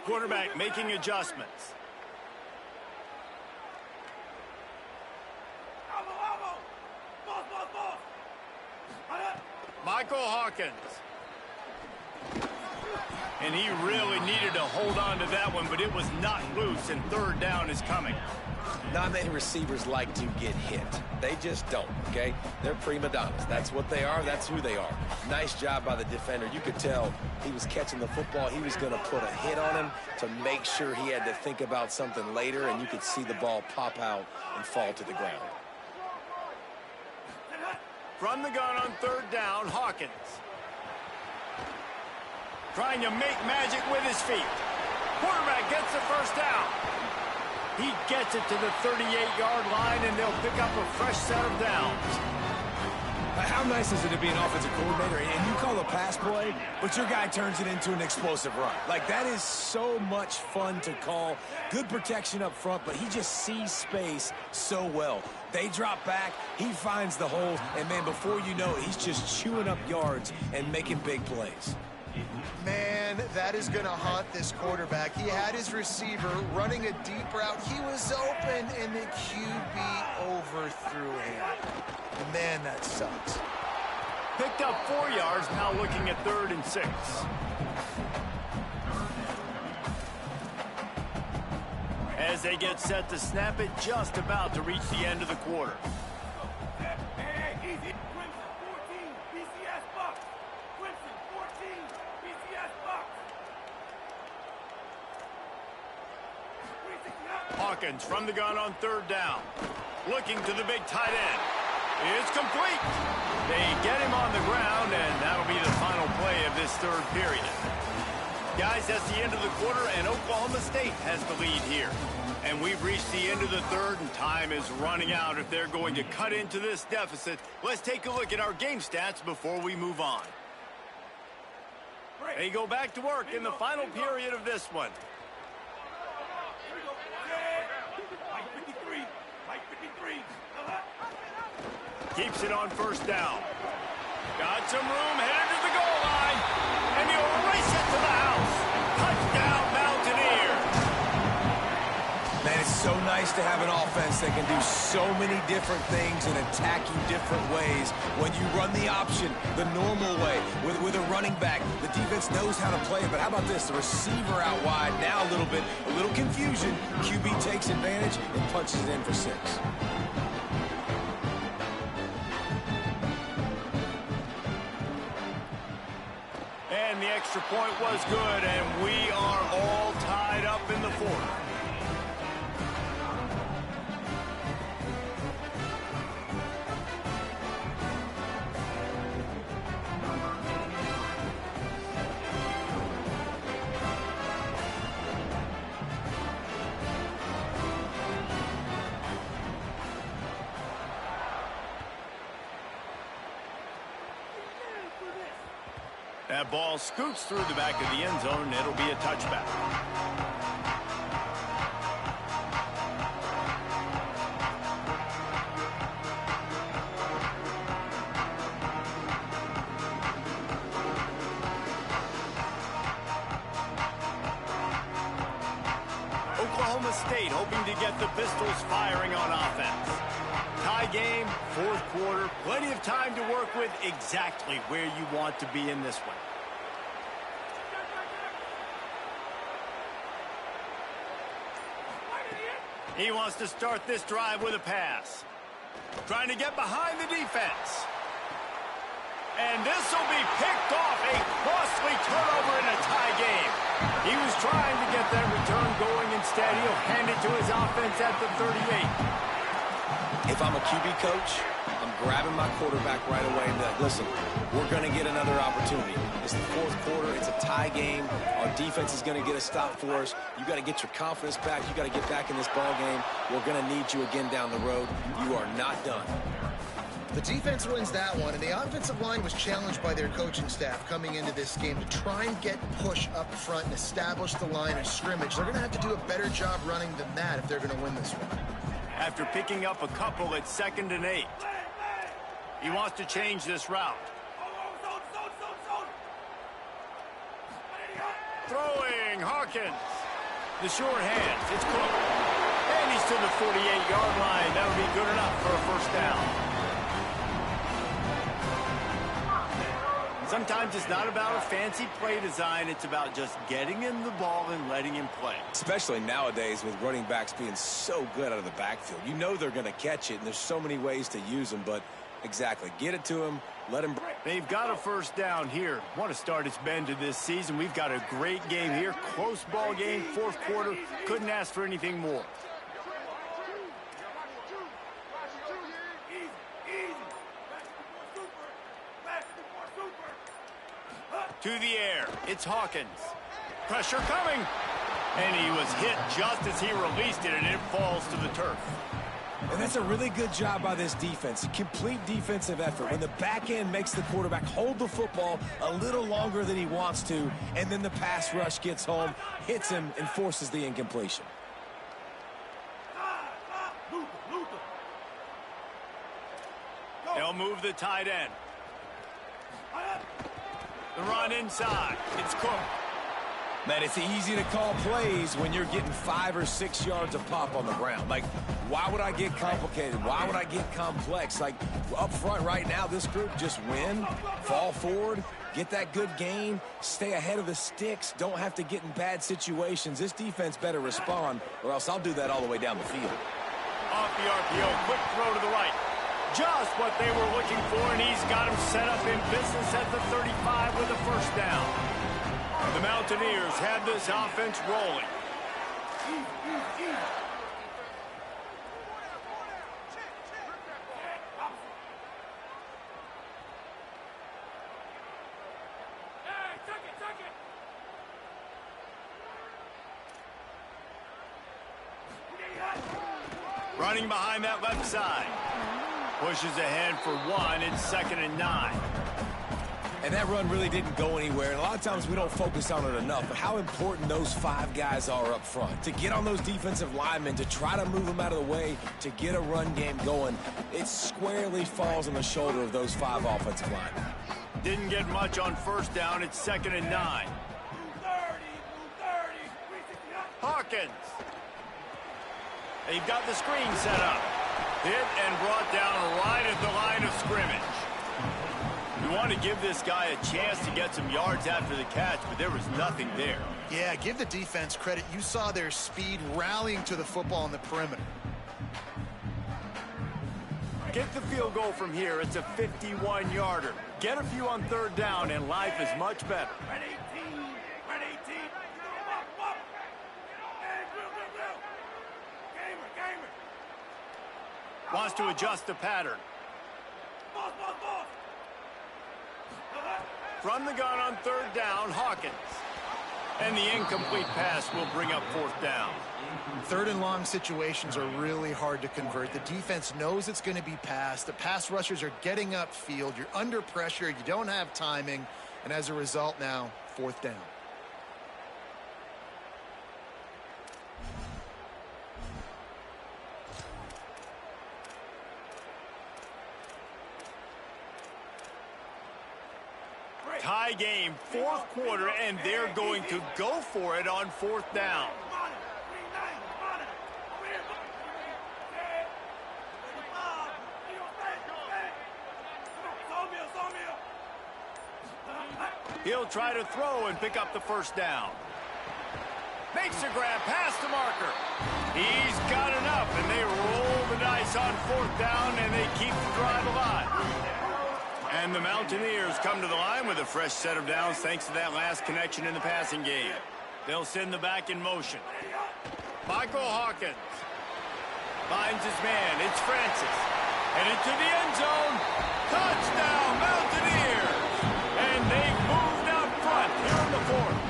Quarterback making adjustments. Michael Hawkins. And he really needed to hold on to that one, but it was not loose, and 3rd down is coming. Not many receivers like to get hit. They just don't, okay? They're prima donnas. That's what they are. That's who they are. Nice job by the defender. You could tell he was catching the football. He was going to put a hit on him to make sure he had to think about something later, and you could see the ball pop out and fall to the ground. From the gun on 3rd down, Hawkins. Trying to make magic with his feet. Quarterback gets the first down. He gets it to the 38-yard line, and they'll pick up a fresh set of downs. How nice is it to be an offensive coordinator and you call a pass play, but your guy turns it into an explosive run? Like, that is so much fun to call. Good protection up front, but he just sees space so well. They drop back, he finds the holes, and, man, before you know it, he's just chewing up yards and making big plays. Man, that is going to haunt this quarterback. He had his receiver running a deep route. He was open, and the QB overthrew him. Man, that sucks. Picked up 4 yards, now looking at 3rd and 6. As they get set to snap it, just about to reach the end of the quarter. Hawkins from the gun on 3rd down. Looking to the big tight end. It's complete. They get him on the ground, and that'll be the final play of this 3rd period. Guys, that's the end of the quarter, and Oklahoma State has the lead here. And we've reached the end of the 3rd, and time is running out if they're going to cut into this deficit. Let's take a look at our game stats before we move on. They go back to work in the final period of this one. Keeps it on 1st down. Got some room, headed to the goal line, and he'll race it to the house. Touchdown, Mountaineers. Man, it's so nice to have an offense that can do so many different things and attack you different ways. When you run the option the normal way with a running back, the defense knows how to play it. But how about this? The receiver out wide, now a little confusion. QB takes advantage and punches it in for 6. And the extra point was good, and we are all tied up in the 4th. That ball scoots through the back of the end zone, and it'll be a touchback. Oklahoma State hoping to get the Pistols firing on offense. Tie game, fourth quarter, plenty of time to work with, exactly where you want to be in this one. He wants to start this drive with a pass. Trying to get behind the defense. And this will be picked off, a costly turnover in a tie game. He was trying to get that return going. Instead, he'll hand it to his offense at the 38. If I'm a QB coach, I'm grabbing my quarterback right away and be like, listen, we're going to get another opportunity. It's the fourth quarter. It's a tie game. Our defense is going to get a stop for us. You got to get your confidence back. You got to get back in this ball game. We're going to need you again down the road. You are not done. The defense wins that one, and the offensive line was challenged by their coaching staff coming into this game to try and get push up front and establish the line of scrimmage. They're going to have to do a better job running than that if they're going to win this one. After picking up a couple at 2nd and 8. He wants to change this route. Throwing, Hawkins. The short hands, it's Cook. And he's to the 48-yard line. That'll be good enough for a first down. Sometimes it's not about a fancy play design. It's about just getting him the ball and letting him play. Especially nowadays with running backs being so good out of the backfield. You know they're going to catch it, and there's so many ways to use them. But exactly, get it to him, let him break. They've got a first down here. What a start it's been to this season. We've got a great game here. Close ball game, fourth quarter. Couldn't ask for anything more. To the air, it's Hawkins. Pressure coming. And he was hit just as he released it, and it falls to the turf. And that's a really good job by this defense. A complete defensive effort. When the back end makes the quarterback hold the football a little longer than he wants to, and then the pass rush gets home, hits him, and forces the incompletion. They'll move the tight end. The run inside. It's Cook. Man, it's easy to call plays when you're getting 5 or 6 yards of pop on the ground. Like, why would I get complicated? Why would I get complex? Like, up front right now, this group just win, fall forward, get that good gain, stay ahead of the sticks, don't have to get in bad situations. This defense better respond, or else I'll do that all the way down the field. Off the RPO, quick throw to the right. Just what they were looking for, and he's got him set up in business at the 35 with a first down. The Mountaineers have this offense rolling. Running behind that left side. Pushes ahead for one. It's 2nd and 9. And that run really didn't go anywhere. And a lot of times we don't focus on it enough. But how important those 5 guys are up front. To get on those defensive linemen, to try to move them out of the way, to get a run game going, it squarely falls on the shoulder of those 5 offensive linemen. Didn't get much on first down. It's 2nd and 9. Hawkins. They've got the screen set up. Hit and brought down right at the line of scrimmage. You want to give this guy a chance to get some yards after the catch, but there was nothing there. Yeah, give the defense credit. You saw their speed rallying to the football on the perimeter. Get the field goal from here. It's a 51-yarder. Get a few on third down, and life is much better. Wants to adjust the pattern. From the gun on third down, Hawkins. And the incomplete pass will bring up fourth down. Third and long situations are really hard to convert. The defense knows it's going to be passed. The pass rushers are getting upfield. You're under pressure. You don't have timing. And as a result now, 4th down. Tie game, 4th quarter, and they're going to go for it on 4th down. He'll try to throw and pick up the 1st down. Makes a grab past the marker. He's got enough, and they roll the dice on 4th down, and they keep the drive alive. And the Mountaineers come to the line with a fresh set of downs thanks to that last connection in the passing game. They'll send the back in motion. Michael Hawkins finds his man. It's Francis. And into the end zone. Touchdown, Mountaineers! And they've moved out front here in the 4th.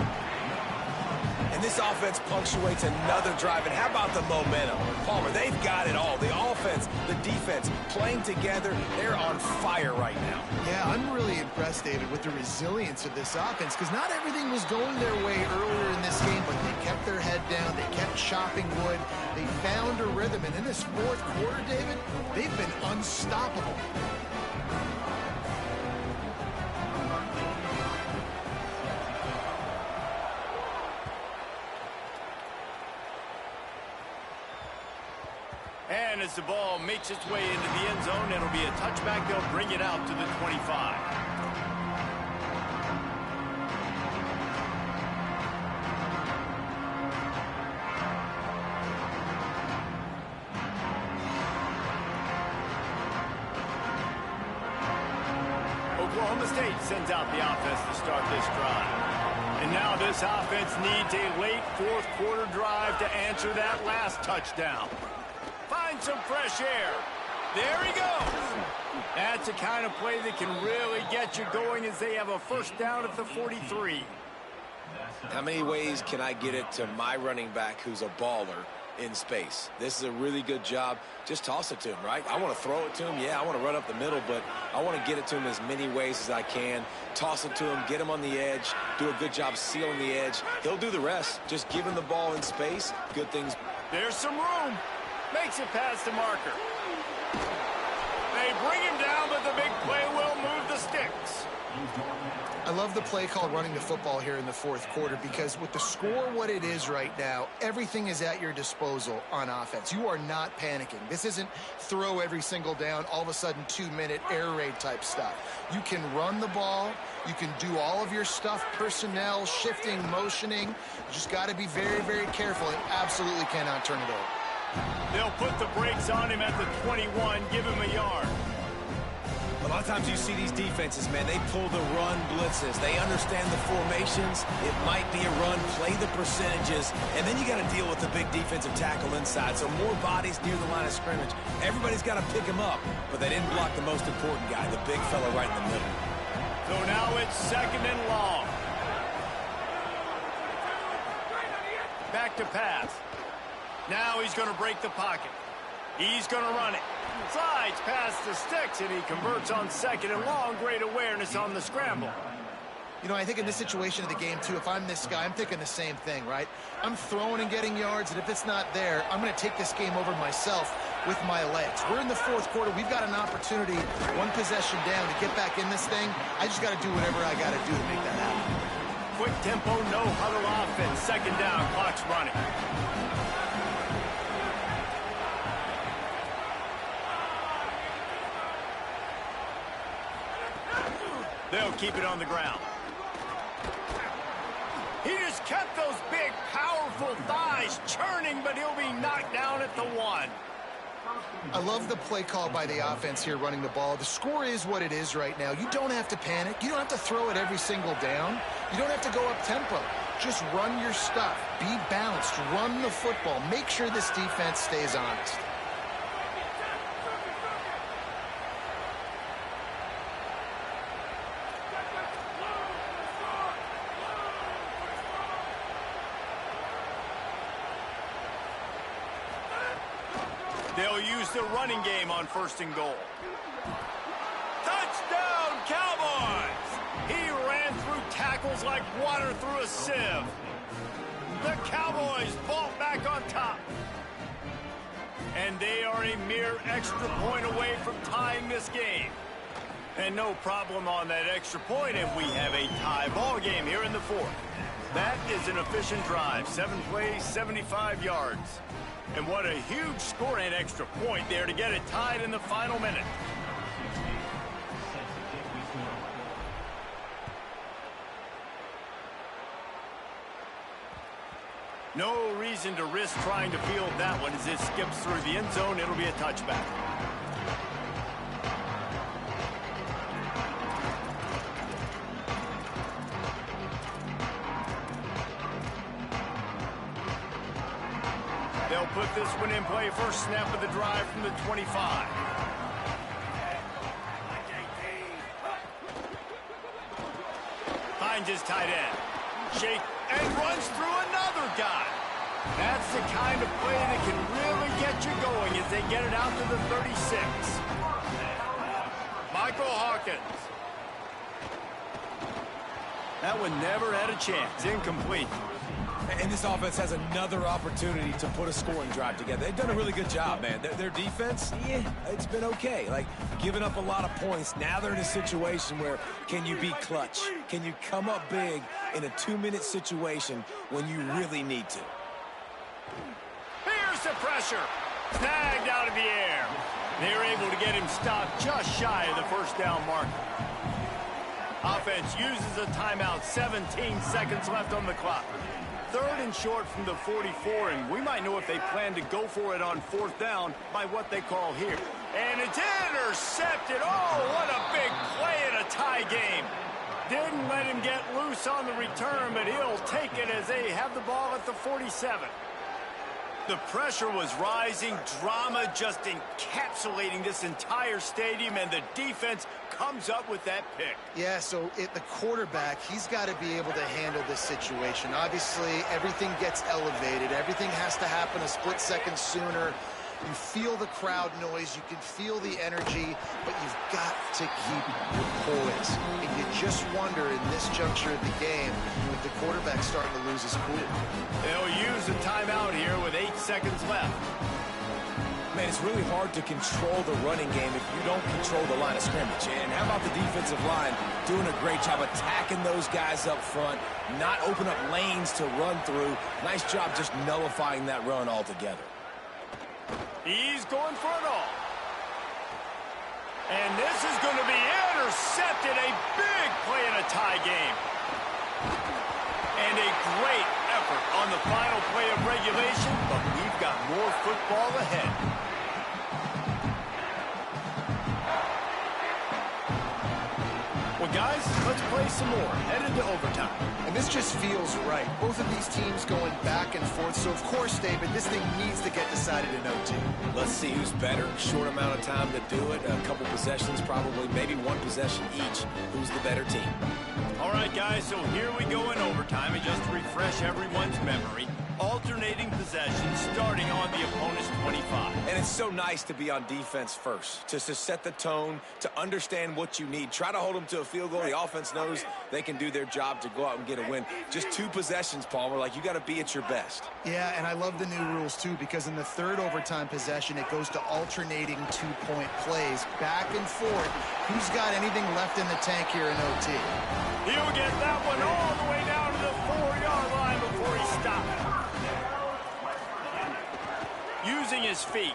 And this offense punctuates another drive. And how about the momentum? Palmer, they've got it all. The offense, the defense, playing together. They're on fire right now. Yeah, I'm really impressed, David, with the resilience of this offense, because not everything was going their way earlier in this game, but they kept their head down. They kept chopping wood. They found a rhythm. And in this 4th quarter, David, they've been unstoppable. And as the ball makes its way into the end zone, it'll be a touchback. They'll bring it out to the 25. Oklahoma State sends out the offense to start this drive. And now this offense needs a late 4th quarter drive to answer that last touchdown. Find some fresh air. There he goes. That's the kind of play that can really get you going as they have a 1st down at the 43. How many ways can I get it to my running back who's a baller in space? This is a really good job. Just toss it to him, right? I want to throw it to him. Yeah, I want to run up the middle, but I want to get it to him as many ways as I can. Toss it to him, get him on the edge, do a good job sealing the edge. He'll do the rest. Just give him the ball in space. Good things. There's some room. Makes it past the marker. They bring him down, but the big play will move the sticks. I love the play call running the football here in the 4th quarter, because with the score what it is right now, everything is at your disposal on offense. You are not panicking. This isn't throw every single down, all of a sudden 2-minute air raid type stuff. You can run the ball. You can do all of your stuff, personnel, shifting, motioning. You just got to be very, very careful and absolutely cannot turn it over. They'll put the brakes on him at the 21, give him a yard. A lot of times you see these defenses, man, they pull the run blitzes. They understand the formations. It might be a run, play the percentages, and then you got to deal with the big defensive tackle inside. So more bodies near the line of scrimmage. Everybody's got to pick him up, but they didn't block the most important guy, the big fella right in the middle. So now it's 2nd and long. Back to pass. Now he's going to break the pocket. He's going to run it. Slides past the sticks, and he converts on 2nd and long. Great awareness on the scramble. You know, I think in this situation of the game, too, if I'm this guy, I'm thinking the same thing, right? I'm throwing and getting yards, and if it's not there, I'm going to take this game over myself with my legs. We're in the 4th quarter. We've got an opportunity, 1 possession down, to get back in this thing. I just got to do whatever I got to do to make that happen. Quick tempo, no huddle offense. 2nd down, clock's running. They'll keep it on the ground. He just kept those big, powerful thighs churning, but he'll be knocked down at the 1. I love the play call by the offense here running the ball. The score is what it is right now. You don't have to panic. You don't have to throw it every single down. You don't have to go up tempo. Just run your stuff. Be balanced. Run the football. Make sure this defense stays honest. They'll use the running game on 1st and goal. Touchdown, Cowboys! He ran through like water through a sieve. The Cowboys vault back on top. And they are a mere extra point away from tying this game. And no problem on that extra point, and we have a tie ball game here in the fourth. That is an efficient drive. 7 plays, 75 yards. And what a huge score and extra point there to get it tied in the final minute. No reason to risk trying to field that one as it skips through the end zone. It'll be a touchback. They'll put this one in play. First snap of the drive from the 25. Finds his tight end. Shake and runs through another guy. That's the kind of play that can really get you going as they get it out to the 36. Michael Hawkins. That one never had a chance. Incomplete. And this offense has another opportunity to put a scoring drive together. They've done a really good job, man. Their defense, yeah, it's been okay. Like, giving up a lot of points. Now they're in a situation where can you be clutch? Can you come up big in a 2-minute situation when you really need to? Here's the pressure. Snagged out of the air. They're able to get him stopped just shy of the first down mark. Offense uses a timeout. 17 seconds left on the clock. 3rd and short from the 44, and we might know if they plan to go for it on 4th down by what they call here. And it's intercepted. Oh, what a big play in a tie game. Didn't let him get loose on the return, but he'll take it as they have the ball at the 47. The pressure was rising, drama just encapsulating this entire stadium, and the defense comes up with that pick. Yeah, so the quarterback, he's got to be able to handle this situation. Obviously, everything gets elevated. Everything has to happen a split second sooner. You feel the crowd noise. You can feel the energy, but you've got to keep your poise. And you just wonder in this juncture of the game if the quarterback's starting to lose his cool. They'll use a timeout here with 8 seconds left. Man, it's really hard to control the running game if you don't control the line of scrimmage. And how about the defensive line doing a great job attacking those guys up front, not open up lanes to run through. Nice job just nullifying that run altogether. He's going for it all. And this is going to be intercepted. A big play in a tie game. And a great effort on the final play of regulation, but we've got more football ahead. Well, guys, let's play some more. Headed to overtime. And this just feels right. Both of these teams going back and forth. So, of course, David, this thing needs to get decided in OT. Let's see who's better. Short amount of time to do it. A couple possessions, probably, maybe one possession each. Who's the better team? All right, guys, so here we go in overtime. And just to refresh everyone's memory, alternating possessions starting on the opponent's 25. And it's so nice to be on defense first, to set the tone, to understand what you need. Try to hold them to a field goal. The offense knows they can do their job to go out and get a win. Just 2 possessions, Palmer. Like, you got to be at your best. Yeah, and I love the new rules, too, because in the 3rd overtime possession, it goes to alternating 2-point plays, back and forth. Who's got anything left in the tank here in OT? He'll get that one all the way down to the 4-yard line before he stops. Using his feet.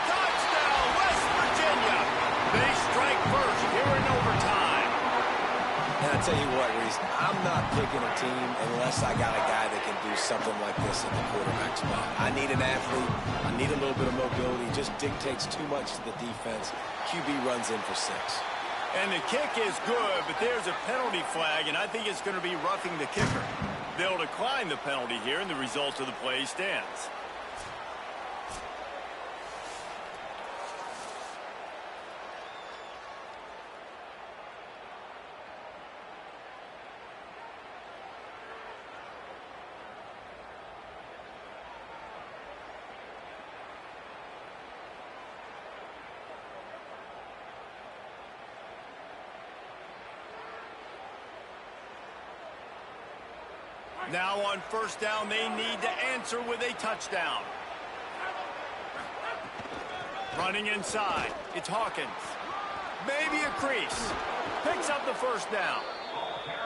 Touchdown, West Virginia. They strike first here in overtime. And I tell you what, Reese, I'm not picking a team unless I got a guy that can do something like this at the quarterback spot. I need an athlete. I need a little bit of mobility. Just dictates too much to the defense. QB runs in for 6. And the kick is good, but there's a penalty flag, and I think it's going to be roughing the kicker. They'll decline the penalty here, and the result of the play stands. Now on first down, they need to answer with a touchdown. Running inside, it's Hawkins. Maybe a crease. Picks up the first down.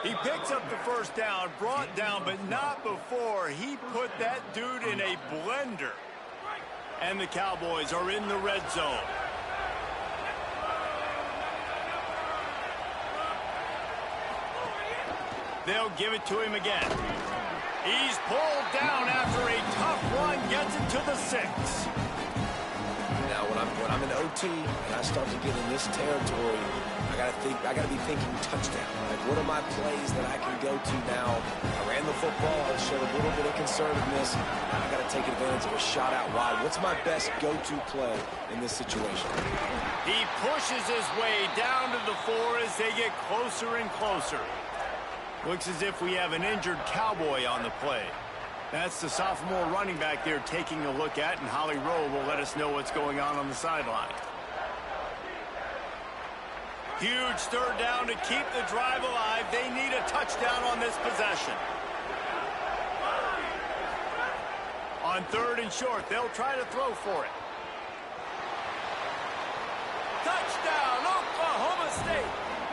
He picks up the first down, brought down, but not before he put that dude in a blender. And the Cowboys are in the red zone. They'll give it to him again. He's pulled down after a tough run, gets it to the 6. Now, when I'm in OT and I start to get in this territory, I gotta be thinking touchdown. Like, what are my plays that I can go to now? I ran the football, I showed a little bit of conservativeness. Now I gotta take advantage of a shot out wide. What's my best go-to play in this situation? He pushes his way down to the 4 as they get closer and closer. Looks as if we have an injured Cowboy on the play. That's the sophomore running back there taking a look at, and Holly Rowe will let us know what's going on the sideline. Huge third down to keep the drive alive. They need a touchdown on this possession. On 3rd and short, they'll try to throw for it. Touchdown, Oklahoma State.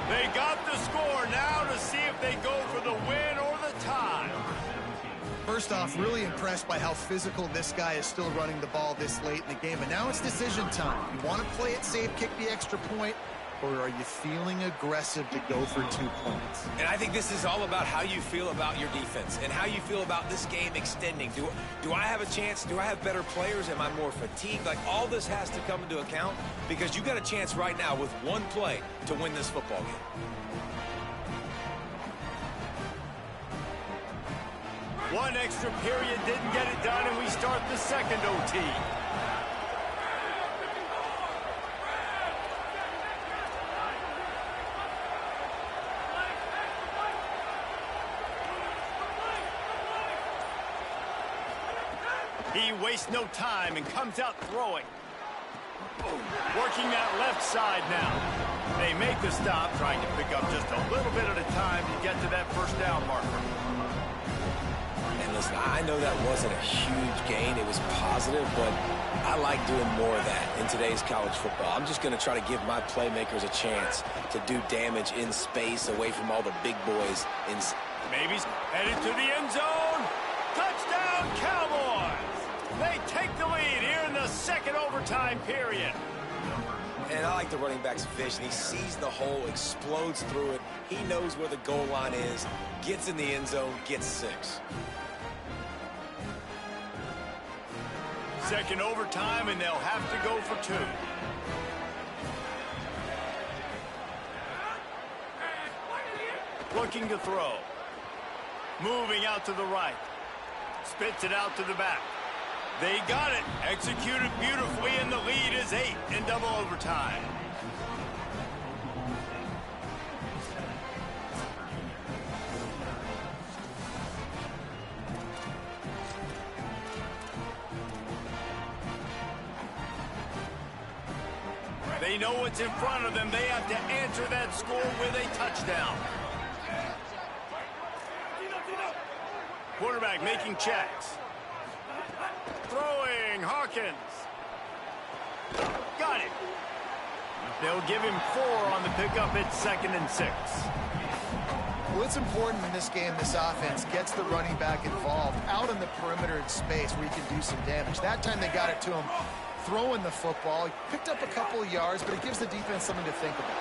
They got the score now to see if they go for the win or the tie. First off, really impressed by how physical this guy is still running the ball this late in the game. And now it's decision time. You want to play it safe, kick the extra point, or are you feeling aggressive to go for 2 points? And I think this is all about how you feel about your defense and how you feel about this game extending. Do I have a chance? Do I have better players? Am I more fatigued? Like, all this has to come into account because you got a chance right now with one play to win this football game. One extra period didn't get it done, and we start the second OT. He wastes no time and comes out throwing. Working that left side now. They make the stop, trying to pick up just a little bit at a time to get to that first down marker. And listen, I know that wasn't a huge gain. It was positive, but I like doing more of that in today's college football. I'm just going to try to give my playmakers a chance to do damage in space away from all the big boys. Maybe headed to the end zone. Touchdown, Cowboys! They take the lead here in the second overtime period. And I like the running back's vision. He sees the hole, explodes through it. He knows where the goal line is, gets in the end zone, gets 6. Second overtime, and they'll have to go for 2. Looking to throw. Moving out to the right. Spits it out to the back. They got it. Executed beautifully, and the lead is 8 in double overtime. They know what's in front of them. They have to answer that score with a touchdown. Quarterback making checks. Throwing, Hawkins. Got it. They'll give him 4 on the pickup. It's 2nd and 6. Well, it's important in this game this offense gets the running back involved out on the perimeter in space where he can do some damage. That time they got it to him throwing the football. He picked up a couple of yards, but it gives the defense something to think about.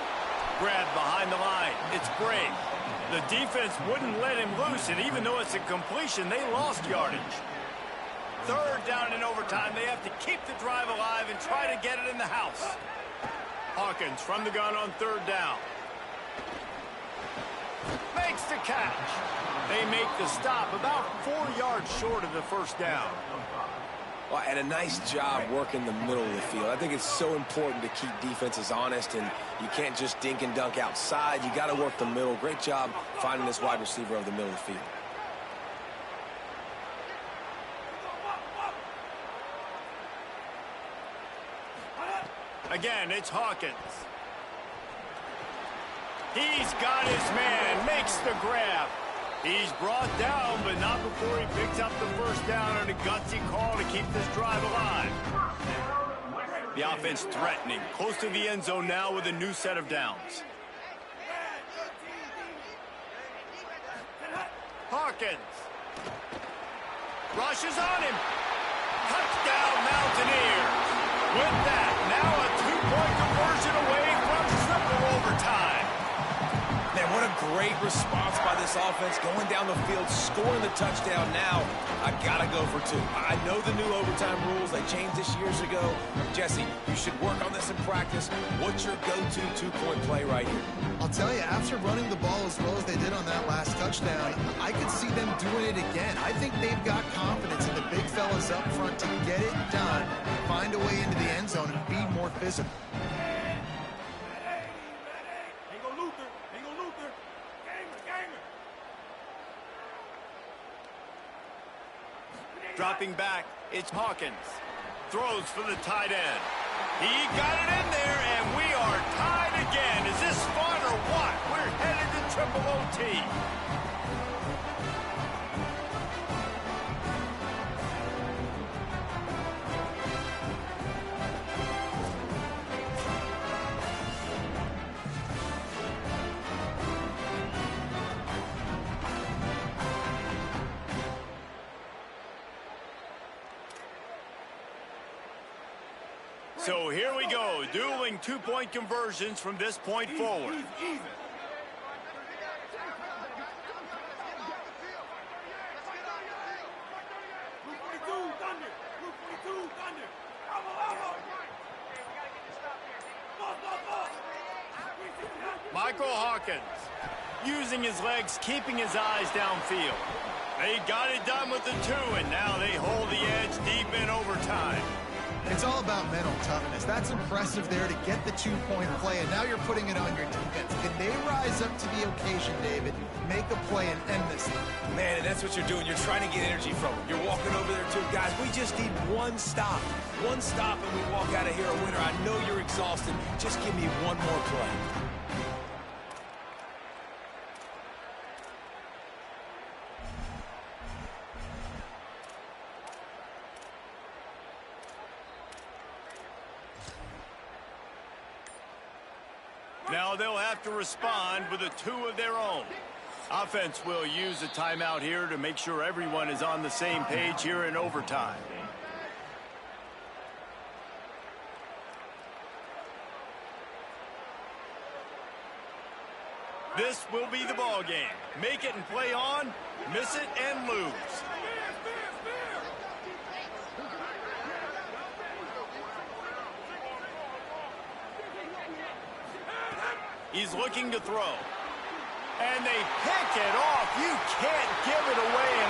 Grab behind the line. It's Brave. The defense wouldn't let him loose, and even though it's a completion, they lost yardage. Third down in overtime. They have to keep the drive alive and try to get it in the house. Hawkins from the gun on 3rd down. Makes the catch. They make the stop about 4 yards short of the first down. Well, and a nice job working the middle of the field. I think it's so important to keep defenses honest, and you can't just dink and dunk outside. You got to work the middle. Great job finding this wide receiver over the middle of the field. Again, it's Hawkins. He's got his man, makes the grab. He's brought down, but not before he picks up the first down on a gutsy call to keep this drive alive. The offense threatening, close to the end zone now with a new set of downs. Hawkins rushes on him. Touchdown, Mountaineers. With that, now a two-point conversion away from triple overtime. Man, what a great response by this offense, going down the field, scoring the touchdown. Now, I gotta go for two. I know the new overtime rules, they changed this years ago. Jesse, you should work on this in practice. What's your go-to two-point play right here? I'll tell you, after running the ball as well as they did on that last touchdown, I could see them doing it again. I think they've got confidence in the big fellas up front to get it done, find a way into the end zone, and be more physical. Dropping back, it's Hawkins. Throws for the tight end. He got it in there, and we are tied again. Is this fun or what? We're headed to triple OT. So here we go, dueling two-point conversions from this point forward. Michael Hawkins using his legs, keeping his eyes downfield. They got it done with the two, and now they hold the edge deep in overtime. It's all about mental toughness. That's impressive there to get the two-point play, and now you're putting it on your defense. Can they rise up to the occasion, David, make a play and end this thing? Man, and that's what you're doing. You're trying to get energy from them. You're walking over there, too. Guys, we just need one stop. One stop, and we walk out of here a winner. I know you're exhausted. Just give me one more play. Now they'll have to respond with a two of their own. Offense will use a timeout here to make sure everyone is on the same page here in overtime. This will be the ball game. Make it and play on, miss it and lose. He's looking to throw. And they pick it off. You can't give it away in